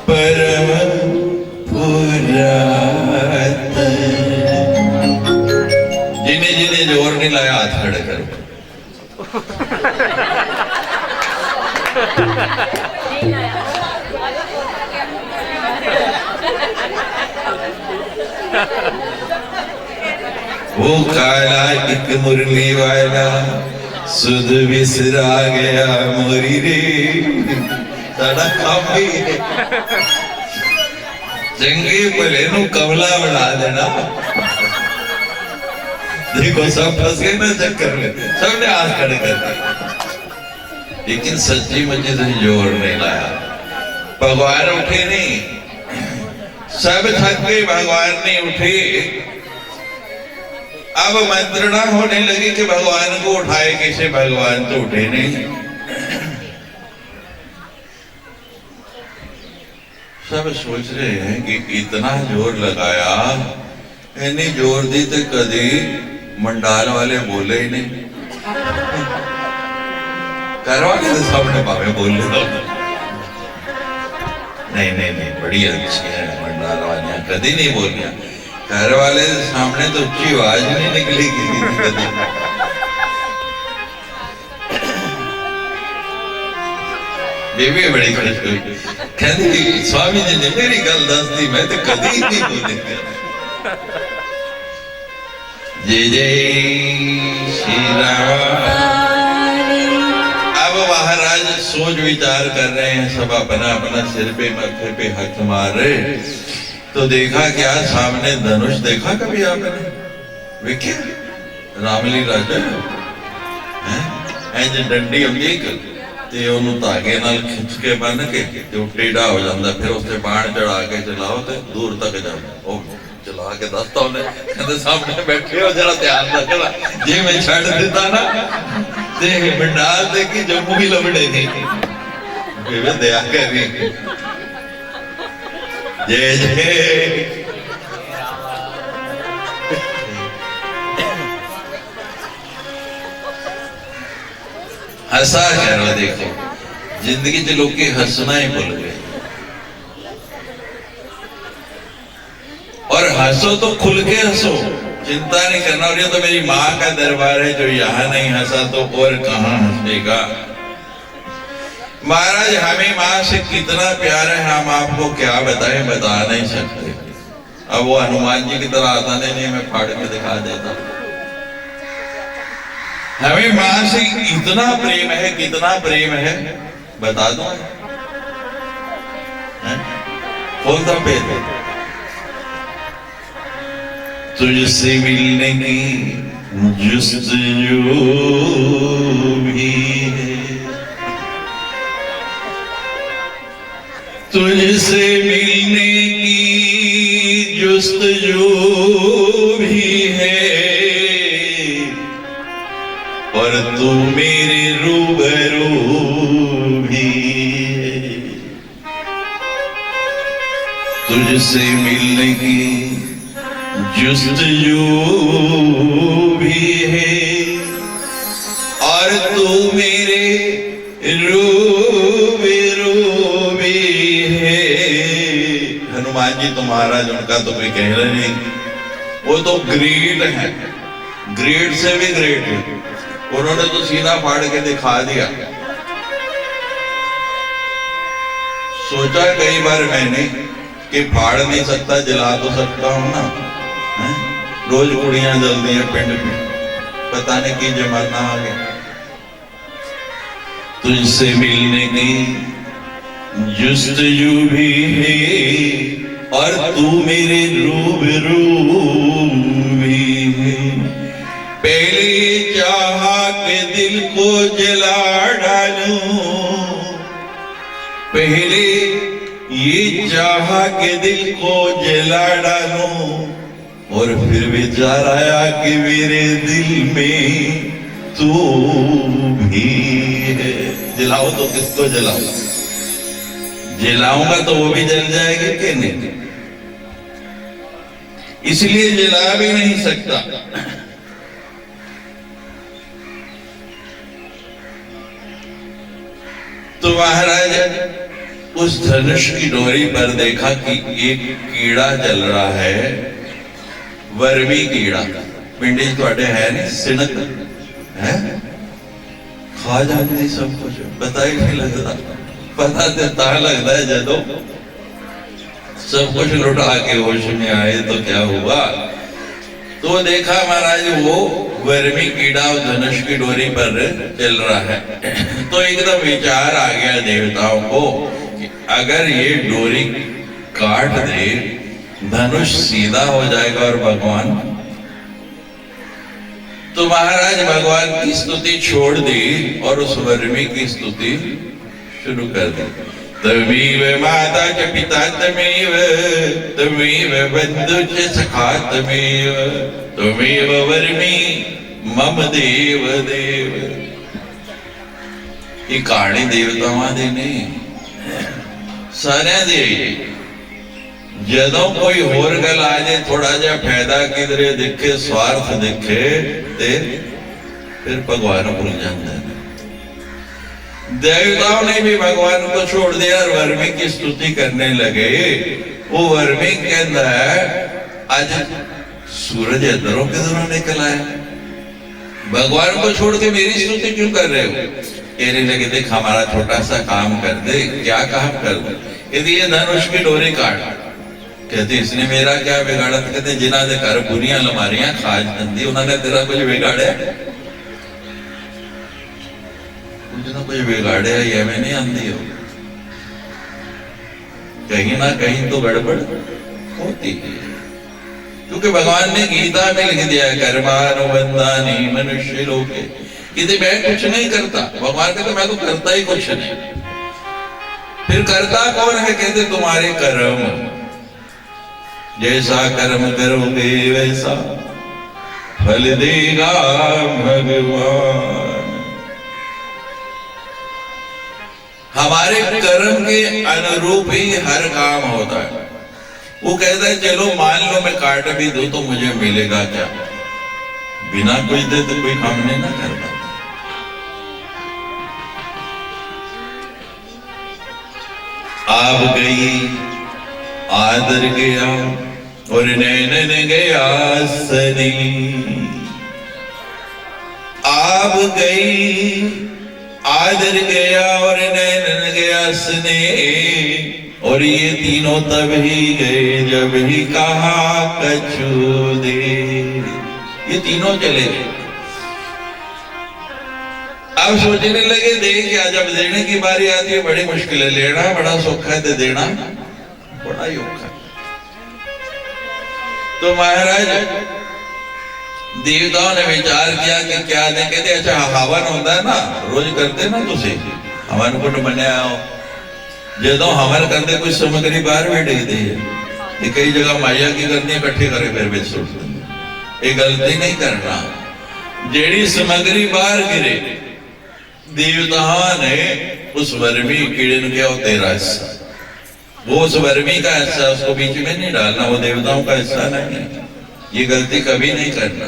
परम पुरातन। जिन्हें जिन्हें जोर नहीं लाया हाथ खड़े करो। वो काला एक मुरली वाला सुध बिसरा गया मोरी रे साडा काम भी चंगे भले नु कमला बना देना। देखो सब फंस गए ना चक्कर में, सबने हाथ खड़े कर दिए, लेकिन सच्ची मुझे से जोर नहीं लाया। भगवान उठे नहीं, सब थक गए, भगवान नहीं उठे। अब मंत्रणा होने लगी कि भगवान को उठाए कैसे, भगवान तो उठे नहीं। सब सोच रहे हैं कि इतना जोर लगाया, इतनी जोर दी तो कभी मंडाल वाले बोले ही नहीं, करवाने तो सबने भावे बोल ले। नहीं नहीं नहीं, बड़ी अच्छी है मंडाल वालियां, कभी नहीं बोलिया। घर वाले सामने तो उच्ची आवाज नहीं निकली किसी की कभी। बेबी बड़ी खुश हुई, कहती स्वामी जी ने मेरी गल दस दी, मैं तो कदी नहीं बोली। जय जय श्री राम। अब महाराज सोच विचार कर रहे हैं, सब अपना अपना सिर पे माथे पे हाथ मार रहे। तो देखा क्या, सामने धनुष देखा कभी आपने? वेख्या रामलीला च इंज डंडी होंदी एक ते ओनू धागे नाल खिंच के बन के ते वो टेढ़ा हो जाता, फिर उससे बाण चढ़ा के चलाओ तो दूर तक जाओ। ओ चला के दसता उन्हें, कहते सामने बैठे हो जरा ध्यान रखना, जे मैं छड़ देता ना ते बंडाल दे की जम्मू ही लबड़े नहीं। वे दया करी। जय जय। हंसा करो, देखो जिंदगी च लोग हंसना ही भूल गए। और हंसो तो खुल के हंसो, चिंता नहीं करना। और ये तो मेरी माँ का दरबार है, जो यहाँ नहीं हंसा तो और कहाँ हंसेगा। महाराज हमें माँ से कितना प्यार है, हम आपको क्या बताएं, बता नहीं सकते। अब वो हनुमान जी की तरह आता नहीं, मैं फाड़ के दिखा देता। हमें मां से इतना प्रेम है, कितना प्रेम है बता दो। खोलता पेट, तुझसे मिलने की जुस्तजू भी है, तुझसे मिलने की जुस्तजू भी है, और तू मेरे रूबरू भी है। तुझसे मिलने की जुस्तजू भी है, और तू मेरे रूबरू भी है। हनुमान जी तो महाराज उनका तो कोई कह रहे नहीं, वो तो ग्रेट है, ग्रेट से भी ग्रेट है। उन्होंने तो सीना फाड़ के दिखा दिया। सोचा कई बार मैंने कि फाड़ नहीं सकता, जला तो सकता हूं ना। रोज कुड़ियां जलती हैं पिंड में, पता नहीं कि जमाना आ गया। तुझसे मिलने की जुस्तजू भी है, और तू मेरे रूबरू भी है। पहले चाहा के दिल को जला डालूं, पहले ये चाहा के दिल को जला डालूं, और फिर विचार आया कि मेरे दिल में तू भी है। जलाओ तो किसको जलाऊं? जलाऊंगा तो वो भी जल जाएगी कि नहीं, इसलिए जला भी नहीं सकता। तो महाराज उस धनुष की डोरी पर देखा कि एक कीड़ा जल रहा है, वर्मी कीड़ा। पिंडी थोड़े है नहीं, सिनक है, खा जाती सब कुछ, पता ही नहीं लगता। पता तो लगता है जदों सब कुछ लुटा के होश में आए तो क्या हुआ। तो देखा महाराज वो वर्मी कीड़ा धनुष की डोरी पर चल रहा है। तो एकदम विचार आ गया देवताओं को कि अगर ये डोरी काट दे, धनुष सीधा हो जाएगा और भगवान। तो महाराज भगवान की स्तुति छोड़ दी और उस वर्मी की स्तुति शुरू कर दी। तमेव माता च पिता तमेव, तमेव बंधु च सखा तमेव, तमेव वर्मी मम देव देव। ये कहानी देवतावां दी नहीं, सारियां दी है। जदों कोई होर गल आ जाए, थोड़ा जा फायदा किधरे दिखे, स्वार्थ दिखे, ते फिर भगवान भूल जाता है। देवताओं ने भी भगवान को छोड़ दिया और वर्मी की स्तुति करने लगे। वो वर्मी कहता है आज सूरज इधरों किधरों निकल आया, भगवान को छोड़ के मेरी स्तुति क्यों कर रहे हो? कहने लगे देख हमारा छोटा सा काम कर दे। क्या काम कर दे? कहते ये धनुष की डोरी काट। कहते इसने मेरा क्या बिगाड़ा? कहते जिन्हों के घर बुनिया लमारियां खाज धंधी उन्होंने तेरा कुछ बिगाड़े? कुछ ना कुछ बिगाड़े ये मैं नहीं आती हो, कहीं ना कहीं तो गड़बड़ होती है। क्योंकि भगवान ने गीता में लिख दिया कर्मानुबंधानि मनुष्य लोके, कि मैं कुछ नहीं करता। भगवान कहते मैं तो करता ही कुछ नहीं। फिर करता कौन है? कहते तुम्हारे कर्म, जैसा कर्म करोगे वैसा फल देगा भगवान। हमारे कर्म के अनुरूप ही हर काम होता है। वो कहता है चलो मान लो मैं काट भी दूं तो मुझे मिलेगा क्या? बिना कुछ दे तो कोई काम नहीं ना करता। आप गई आदर गया और नैनन गया सनी। आप गई आदर गया और नैनन गया स्नेह, और ये तीनों तब ही गए जब ही कहा कछु दे। ये तीनों चले गए। अब सोचने लगे दे क्या? जब देने की बारी आती है बड़ी मुश्किल है। लेना बड़ा सुख है, तो देना बड़ा ही औखा। तो महाराज देवताओं ने विचार किया कि क्या दें। कहते अच्छा हवन होता है ना, रोज करते ना तुझे हवन कुंड बनया हो, जो हवन करते कुछ सामग्री बाहर भी देते हैं। कई जगह माया की करनी इकट्ठी करे फिर भी सोचते ये गलती नहीं करना। जेड़ी सामग्री बाहर गिरे देवताओं ने उस वर्मी कीड़े ने क्या तेरा हिस्सा, वो उस वर्मी का हिस्सा उसको बीच में नहीं डालना, वो देवताओं का हिस्सा नहीं है। ये गलती कभी नहीं करना।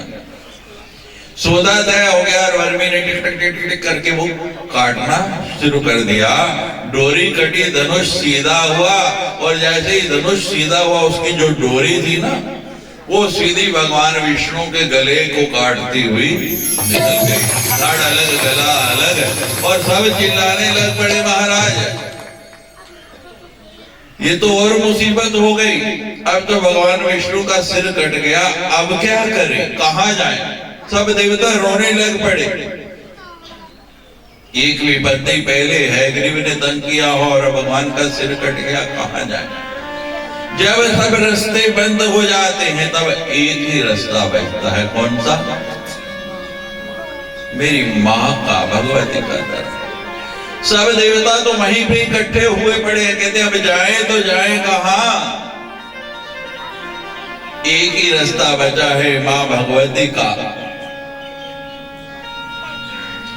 सौदा तय हो गया और वर्मी ने टिक टिक टिक टिक करके वो काटना शुरू कर दिया। डोरी कटी, धनुष सीधा हुआ, और जैसे ही धनुष सीधा हुआ उसकी जो डोरी थी ना वो सीधी भगवान विष्णु के गले को काटती हुई निकल गई। धड़ अलग गला अलग, और सब चिल्लाने लग पड़े महाराज ये तो और मुसीबत हो गई। अब तो भगवान विष्णु का सिर कट गया, अब क्या करें, कहां जाएं? सब देवता रोने लग पड़े। एक विपत्ति पहले है, गरीब ने तंग किया और भगवान का सिर कट गया, कहां जाए? जब सब रास्ते बंद हो जाते हैं तब एक ही रास्ता बचता है। कौन सा? मेरी मां का, भगवती का दर। सब देवता तो वहीं पे इकट्ठे हुए पड़े हैं। कहते अब जाए तो जाए कहां? एक ही रास्ता बचा है, मां भगवती का।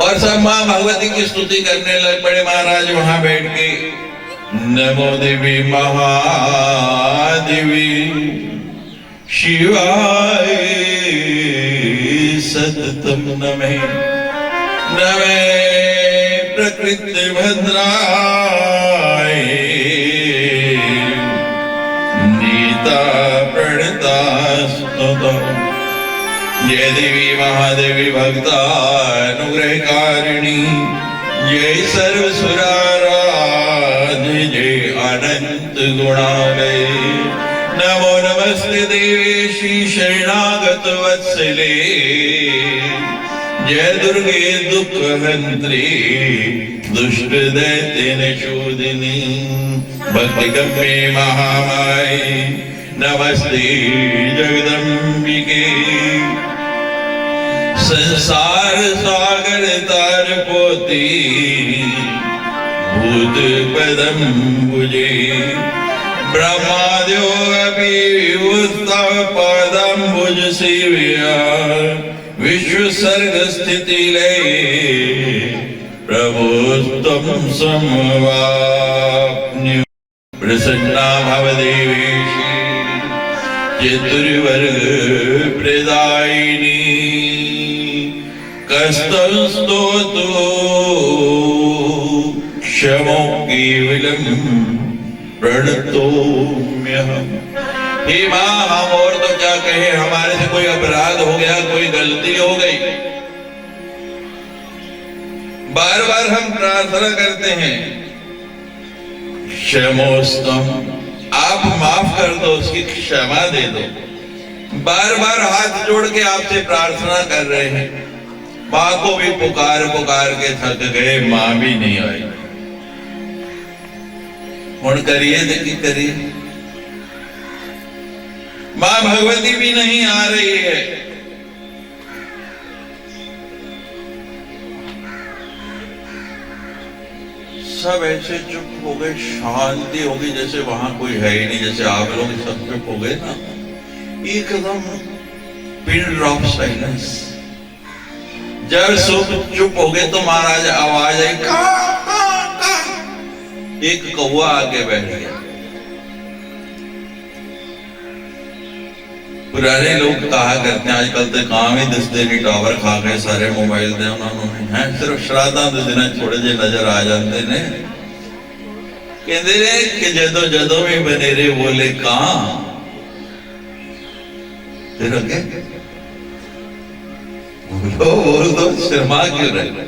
और सब मां भगवती की स्तुति करने लग पड़े महाराज वहां बैठ के। नमो देवी महादेवी शिवाय सततम नमे, नमे प्रकृति भद्राय नीता प्रणता स्तुता। जय देवी महादेवी भक्तानुग्रहकारिणी, जय सर्व सुराराध्य, जय अनंत गुणालय। नमो नमस्ते देवेशी शरणागत वत्सले, जय दुर्गे दुख हंत्री दुष्ट दैत्य निशूदिनी। भक्ति गम्ये महामाये नमस्ते जगदम्बिके। संसार सागर तार पोती भूत पदम भुजे। ब्रह्माद्यो अपि उत्तम पदम भुज सेव्या। विश्व सर्ग स्थिति लय प्रभुस्तम समवाप्न्य। प्रसन्ना भवदेवेशी चतुर्वर्ग प्रदायिनी। कस्तस्तोतो क्षमो केवलम प्रणतोम्यहम्। हे मां हम और तो क्या कहे, हमारे से कोई अपराध हो गया, कोई गलती हो गई। बार बार हम प्रार्थना करते हैं, क्षमोस्तम, आप माफ कर दो, उसकी क्षमा दे दो। बार बार हाथ जोड़ के आपसे प्रार्थना कर रहे हैं। माँ को भी पुकार पुकार के थक गए, माँ भी नहीं आई। हुण करिए देखिए, करिए। माँ भगवती भी नहीं आ रही है। सब ऐसे चुप हो गए, शांति होगी जैसे वहां कोई है ही नहीं, जैसे आप लोग सब चुप हो गए ना, एकदम पिन ड्रॉप साइलेंस। जब सब चुप हो गए तो महाराज आवाज आई, का? एक कौवा आके बैठ गया। पुराने लोग कहा करते हैं, आजकल तो काम ही दसते नहीं, टावर खा गए सारे मोबाइल दे उन्होंने, हैं सिर्फ श्राद्धां दे दिन थोड़े जे नजर आ जाते ने। कहते ने कि जदों जदों भी बनेरे बोले कां, फिर अगे बोल दो, शर्मा क्यों रहे?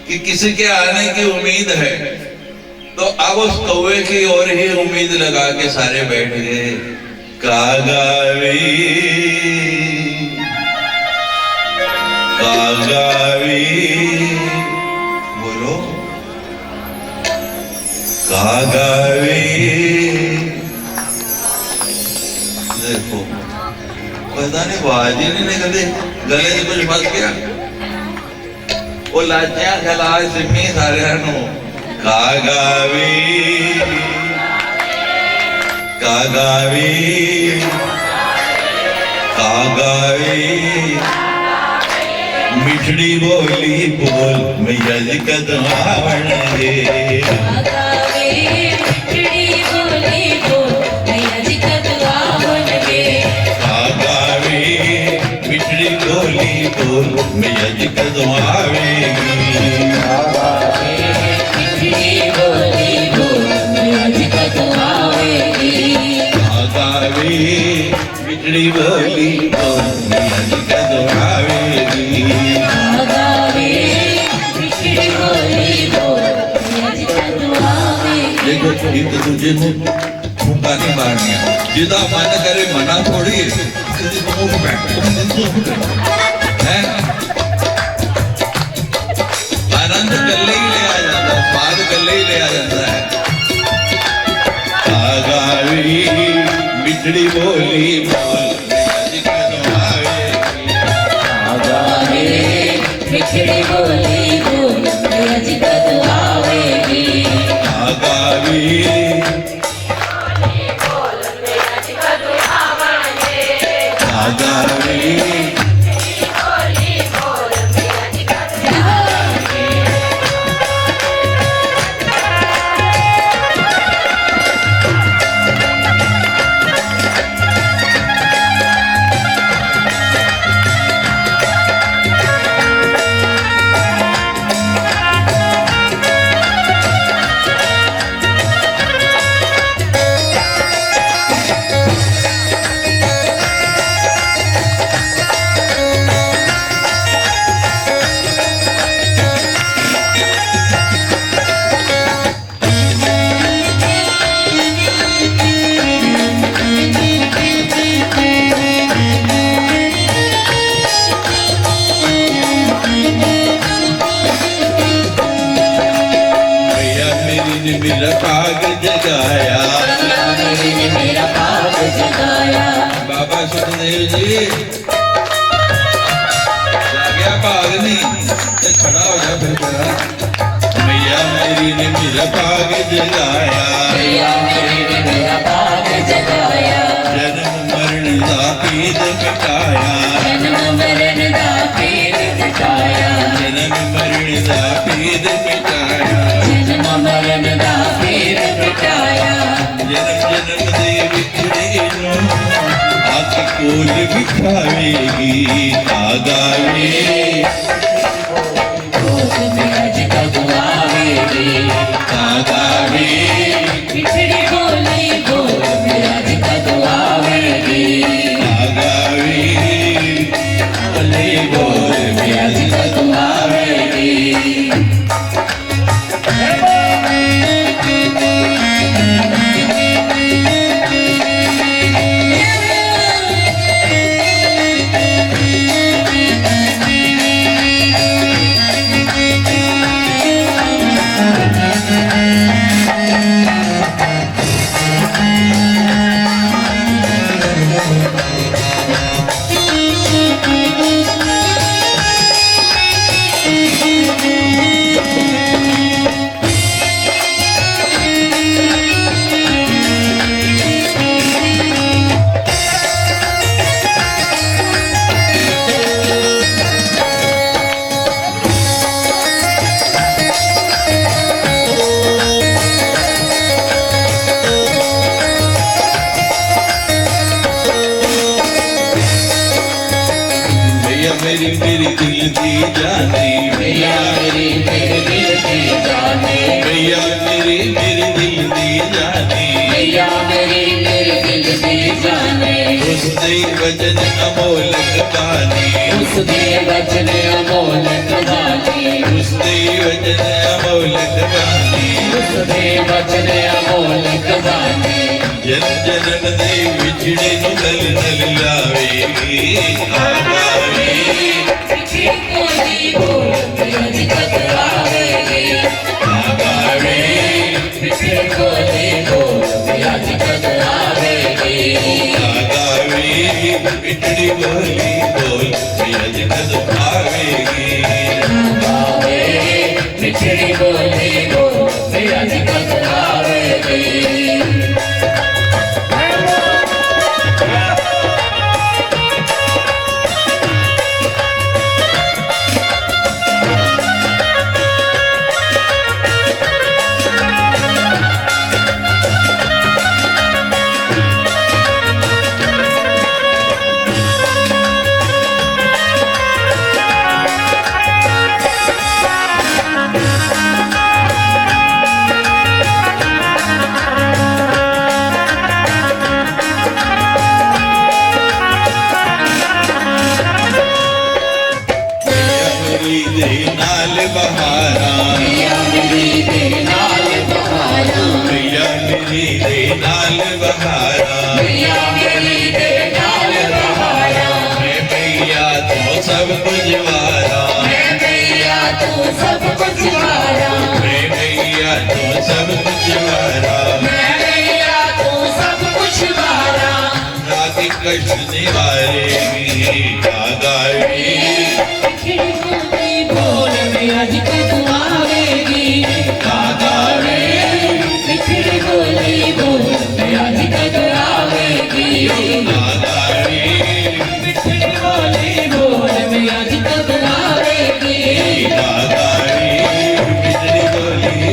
कि किसी के आने की उम्मीद है, तो अब उस कौवे की और ही उम्मीद लगा के सारे बैठ गए। कागावी कागावी, बोलो कागावी। देखो पता नहीं आवाज ही नहीं निकलती, गले से कुछ फंस गया। वो लाचियां खिला सिमी सारे नू, कागावी कागावी कागावी, मिठड़ी बोली बोल मैया जी कदम आवणगे। कागावे मिठड़ी बोली बोल मैया जी कदम आवणगे। कागावी मिठड़ी बोली बोल मैया जी कदम आवेगी। मिठड़ी बोली बोल मैया जी कदम आवेगी। कागावी मिठड़ी बोली बोल मैया जी कदम आवेगी। कागावे मिठड़ी बोली बोल मैया जी कदम आवेगी। देखो एक दूजे को फूंका नहीं मारनिया, जिदा मन करे मना थोड़ी है, आनंद गले ही ले आ जाता है, स्वाद गले ही ले आ जाता है। कागावी मिठड़ी बोली बोल मैया जी कदम आवेगी। कागावे मिठड़ी बोली बोल मैया जी कदम आवेगी। कागावी कागावी मेरा पाग जगाया, मेरा पाग जगाया। बाबा सुखदेव जी जागया भाग नहीं ते खड़ा हो जा फिर जरा। मैया मेरी ने मेरा पाग जगाया, मैया मेरी ने मेरा पाग जगाया। जन्म मरण दा पीर मिटाया, जन्म मरण दा पीर मिटाया। जन्म मरण दा पीर मिटाया, जन्म मरण दा पीर मिटाया। जन्म जन्म दे विछड़े नो आके कोल बिठावेगी। कागावी बोल मैया जी कदम आवेगी। कागावी मिठड़ी बोली बोल मैया जी कदम आवेगी। कागावी बोली बोल मैया जी कदम मैया मेरी दिल दी जानी, मैया मेरी दिल की जाने, मैया मेरी दिल दी जानी, मैया मेरी दिल की जाने। उसने वचन अमोलक बानी, उसके वचन अमोलक बानी, उसने वचन अमोलक बानी, उसके वचन अमोलक बानी। जन जनन दे विछड़े नु नल नल लावेगी, आगावेगी, पिछड़े को दी बोल आज तक आवेगी, आगावेगी, पिछड़े को दी बोल आज तक आवेगी, आगावेगी, पिछड़ी बोली बोल आज कद आवेगी, आवेगी, पिछड़ी बोली बोल आज तक आवेगी। नाल बहारा, मैया मेरी दे नाल बहारा, मैया मेरी दे नाल बहारा, मैया मेरी दे नाल बहारा। मैं मैया तो सब कुछ वारा, मैं मैया तू सब कुछ वारा, मैं मैया तो सब कुछ वारा, मैं मैया तू सब कुछ वारा। रात कष्ट निवारेगी, आगावेगी, खिड़की बोल में आज तक आवेगी, आवेगी, खिड़की बोल में आज तक आवेगी, आगावेगी, खिड़की बोल में आज तक आवेगी, आगावेगी, बिजली बोली बोल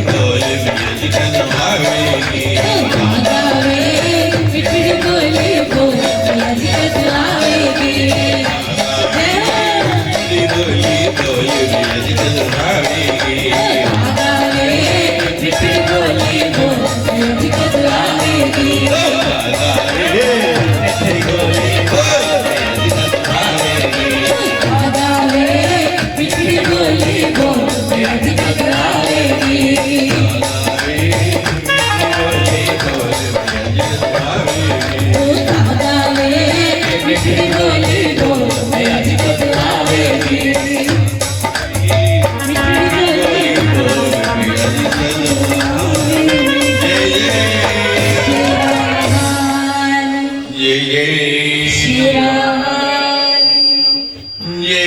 मेरी कद आवेगी, आवेगी, खिड़की बोल में आज तक आवेगी। बिजली बोली बोल मेरी कद आवेगी, आवेगी, खिड़की बोल में आज तक आवेगी। आगावेगी, बिजली बोली बोल मेरी कद आवेगी, आवेगी, पिछड़ी बोली बोल में आज तक आवेगी। आवेगी, पिछड़ी बोली बोल में आज तक आवेगी। पिछड़ी बोली ये शिरानी, ये